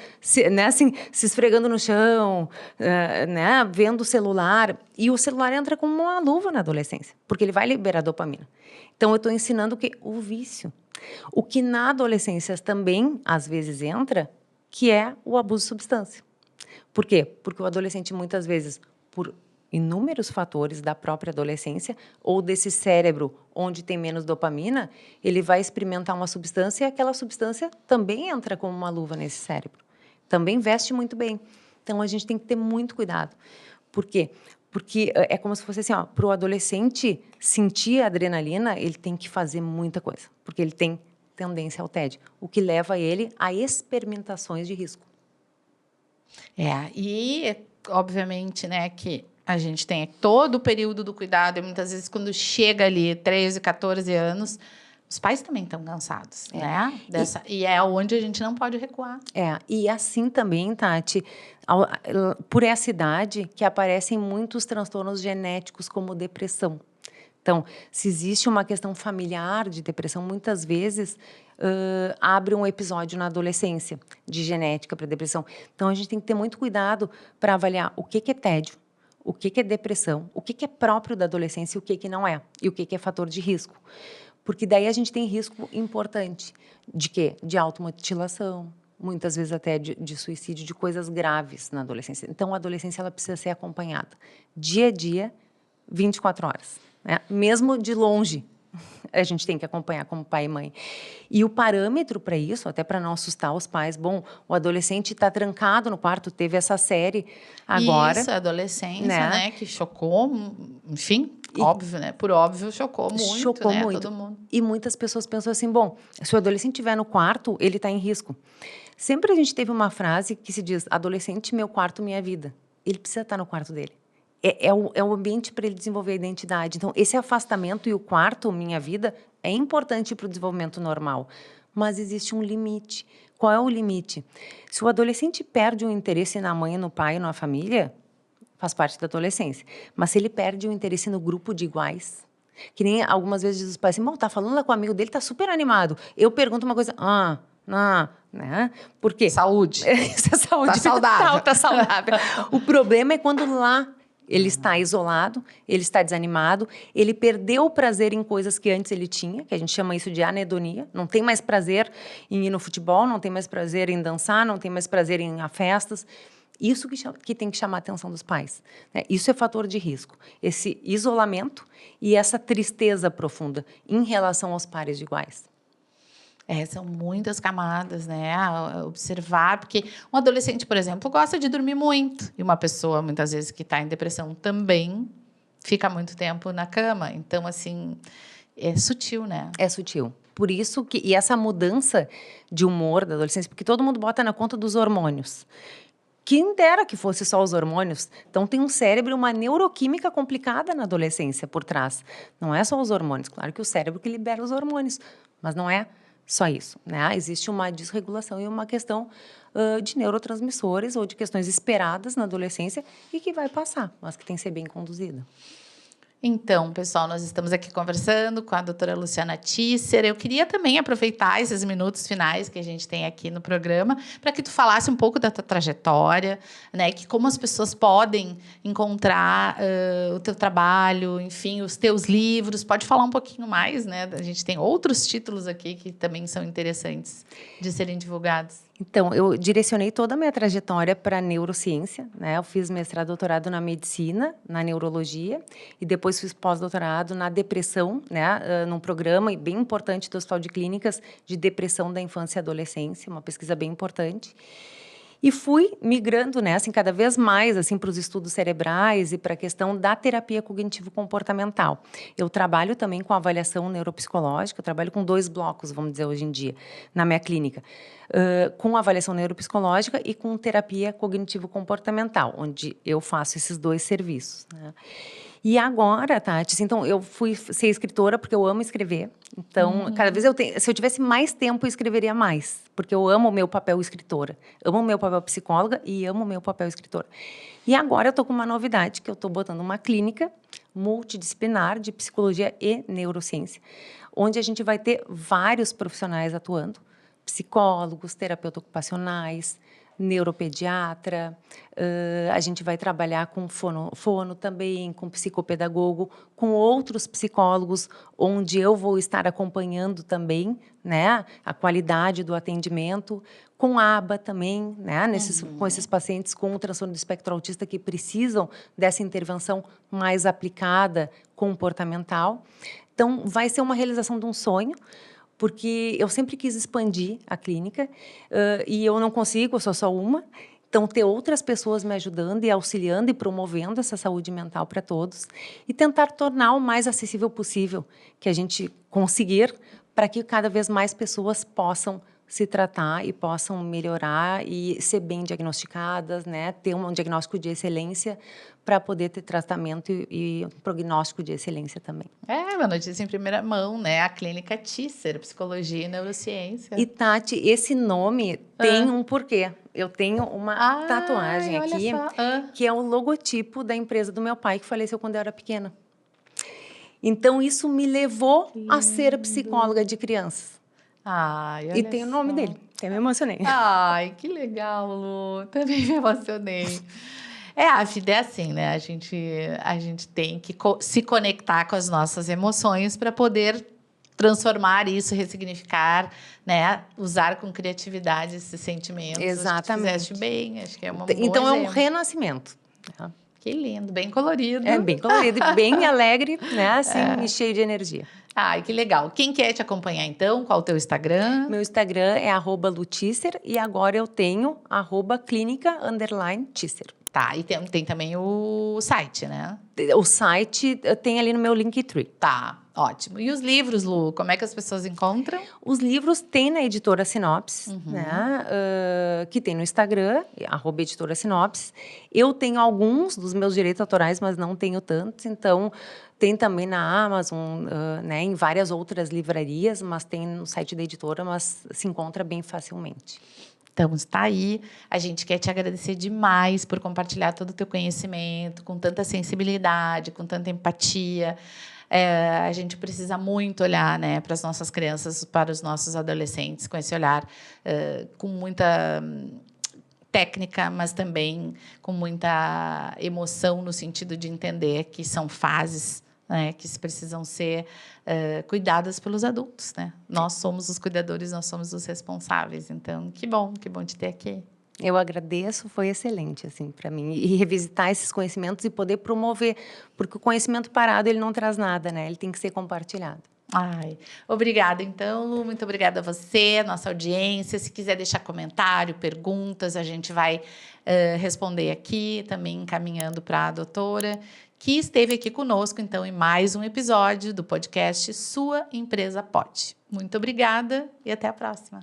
né, assim, se esfregando no chão, né, vendo o celular. E o celular entra como uma luva na adolescência, porque ele vai liberar dopamina. Então, eu estou ensinando o vício. O que na adolescência também, às vezes, entra, que é o abuso de substância. Por quê? Porque o adolescente, muitas vezes, por inúmeros fatores da própria adolescência ou desse cérebro onde tem menos dopamina, ele vai experimentar uma substância e aquela substância também entra como uma luva nesse cérebro. Também veste muito bem. Então, a gente tem que ter muito cuidado. Por quê? Porque é como se fosse assim, para o adolescente sentir a adrenalina, ele tem que fazer muita coisa, porque ele tem tendência ao tédio, o que leva ele a experimentações de risco. E obviamente, né, que a gente tem todo o período do cuidado e muitas vezes quando chega ali 13, 14 anos, os pais também estão cansados, né? E é onde a gente não pode recuar. E assim também, Tati, por essa idade que aparecem muitos transtornos genéticos como depressão. Então, se existe uma questão familiar de depressão, muitas vezes abre um episódio na adolescência de genética para depressão. Então, a gente tem que ter muito cuidado para avaliar o que é tédio, o que é depressão, o que é próprio da adolescência e o que não é, e o que é fator de risco. Porque daí a gente tem risco importante de quê? De automutilação, muitas vezes até de suicídio, de coisas graves na adolescência. Então, a adolescência ela precisa ser acompanhada dia a dia, 24 horas. Né? Mesmo de longe, a gente tem que acompanhar como pai e mãe. E o parâmetro para isso, até para não assustar os pais, bom, o adolescente está trancado no quarto, teve essa série agora. Isso, a adolescência, né? Que chocou, enfim, óbvio, né? Por óbvio, chocou muito, né? Todo mundo. E muitas pessoas pensam assim, bom, se o adolescente estiver no quarto, ele está em risco. Sempre a gente teve uma frase que se diz, adolescente, meu quarto, minha vida. Ele precisa estar no quarto dele. É o ambiente para ele desenvolver a identidade. Então, esse afastamento e o quarto, minha vida, é importante para o desenvolvimento normal. Mas existe um limite. Qual é o limite? Se o adolescente perde o interesse na mãe, no pai, na família, faz parte da adolescência. Mas se ele perde o interesse no grupo de iguais, que nem algumas vezes diz os pais assim, bom, tá falando lá com o amigo dele, tá super animado. Eu pergunto uma coisa, né? Por quê? Saúde. Isso é saúde. Tá saudável. Tá saudável. O problema é quando lá ele está isolado, ele está desanimado, ele perdeu o prazer em coisas que antes ele tinha, que a gente chama isso de anedonia. Não tem mais prazer em ir no futebol, não tem mais prazer em dançar, não tem mais prazer em ir a festas. Isso que tem que chamar a atenção dos pais, né? Isso é fator de risco. Esse isolamento e essa tristeza profunda em relação aos pares de iguais. São muitas camadas, né? A observar, porque um adolescente, por exemplo, gosta de dormir muito. E uma pessoa, muitas vezes, que está em depressão também fica muito tempo na cama. Então, assim, é sutil, né? É sutil. Por isso que... E essa mudança de humor da adolescência, porque todo mundo bota na conta dos hormônios. Quem dera que fosse só os hormônios. Então, tem um cérebro, uma neuroquímica complicada na adolescência por trás. Não é só os hormônios. Claro que o cérebro que libera os hormônios, mas não é só isso, né? Existe uma desregulação e uma questão de neurotransmissores ou de questões esperadas na adolescência e que vai passar, mas que tem que ser bem conduzida. Então, pessoal, nós estamos aqui conversando com a doutora Luciana Tisser. Eu queria também aproveitar esses minutos finais que a gente tem aqui no programa para que tu falasse um pouco da tua trajetória, né? Que como as pessoas podem encontrar o teu trabalho, enfim, os teus livros. Pode falar um pouquinho mais, né? A gente tem outros títulos aqui que também são interessantes de serem divulgados. Então, eu direcionei toda a minha trajetória para a neurociência, né? Eu fiz mestrado, doutorado na medicina, na neurologia, e depois fiz pós-doutorado na depressão, né? Num programa bem importante do Hospital de Clínicas de Depressão da Infância e Adolescência, uma pesquisa bem importante. E fui migrando, né, assim, cada vez mais assim, para os estudos cerebrais e para a questão da terapia cognitivo-comportamental. Eu trabalho também com avaliação neuropsicológica, eu trabalho com 2 blocos, vamos dizer, hoje em dia, na minha clínica, com avaliação neuropsicológica e com terapia cognitivo-comportamental, onde eu faço esses 2 serviços, né? E agora, Tati, então, eu fui ser escritora porque eu amo escrever. Então, cada vez se eu tivesse mais tempo, eu escreveria mais. Porque eu amo o meu papel escritora. Amo o meu papel psicóloga e amo o meu papel escritora. E agora eu estou com uma novidade, que eu estou botando uma clínica multidisciplinar de psicologia e neurociência, onde a gente vai ter vários profissionais atuando. Psicólogos, terapeutas ocupacionais, neuropediatra, a gente vai trabalhar com fono também, com psicopedagogo, com outros psicólogos, onde eu vou estar acompanhando também, né, a qualidade do atendimento, com aba também, né, com esses pacientes com o transtorno do espectro autista que precisam dessa intervenção mais aplicada, comportamental. Então, vai ser uma realização de um sonho, porque eu sempre quis expandir a clínica e eu não consigo, eu sou só uma. Então, ter outras pessoas me ajudando e auxiliando e promovendo essa saúde mental para todos e tentar tornar o mais acessível possível que a gente conseguir para que cada vez mais pessoas possam se tratar e possam melhorar e ser bem diagnosticadas, né? Ter um diagnóstico de excelência para poder ter tratamento e um prognóstico de excelência também. Uma notícia em primeira mão, né? A Clínica Tisser, Psicologia e Neurociência. E, Tati, esse nome tem um porquê. Eu tenho uma tatuagem aqui, que é o logotipo da empresa do meu pai, que faleceu quando eu era pequena. Então, isso me levou a ser psicóloga de crianças. E tem o nome dele. Até me emocionei. Ai, que legal, Lu. Também me emocionei. A vida é assim, né? A gente tem que se conectar com as nossas emoções para poder transformar isso, ressignificar, né? Usar com criatividade esses sentimentos. Exatamente. Acho que fizeste bem, acho que é uma boa Então, é um exemplo. renascimento. Que lindo, bem colorido. É bem colorido, bem alegre, né? Assim, e cheio de energia. Ai, que legal. Quem quer te acompanhar, então? Qual o teu Instagram? Meu Instagram é @lutisser e agora eu tenho @clinica_tisser. Tá, e tem também o site, né? O site tem ali no meu Linktree. Tá, ótimo. E os livros, Lu, como é que as pessoas encontram? Os livros tem na Editora Sinopse, né? Que tem no Instagram, @Editora Sinopse. Eu tenho alguns dos meus direitos autorais, mas não tenho tantos. Então, tem também na Amazon, né? Em várias outras livrarias, mas tem no site da editora, mas se encontra bem facilmente. Então, está aí. A gente quer te agradecer demais por compartilhar todo o teu conhecimento, com tanta sensibilidade, com tanta empatia. A gente precisa muito olhar, né, para as nossas crianças, para os nossos adolescentes, com esse olhar com muita técnica, mas também com muita emoção, no sentido de entender que são fases, né, que precisam ser cuidadas pelos adultos, né? Nós somos os cuidadores, nós somos os responsáveis. Então, que bom te ter aqui. Eu agradeço, foi excelente assim para mim e revisitar esses conhecimentos e poder promover, porque o conhecimento parado ele não traz nada, né? Ele tem que ser compartilhado. Ai, obrigada, então, Lu. Muito obrigada a você, nossa audiência. Se quiser deixar comentário, perguntas, a gente vai responder aqui, também encaminhando para a doutora, que esteve aqui conosco, então, em mais um episódio do podcast Sua Empresa Pode. Muito obrigada e até a próxima.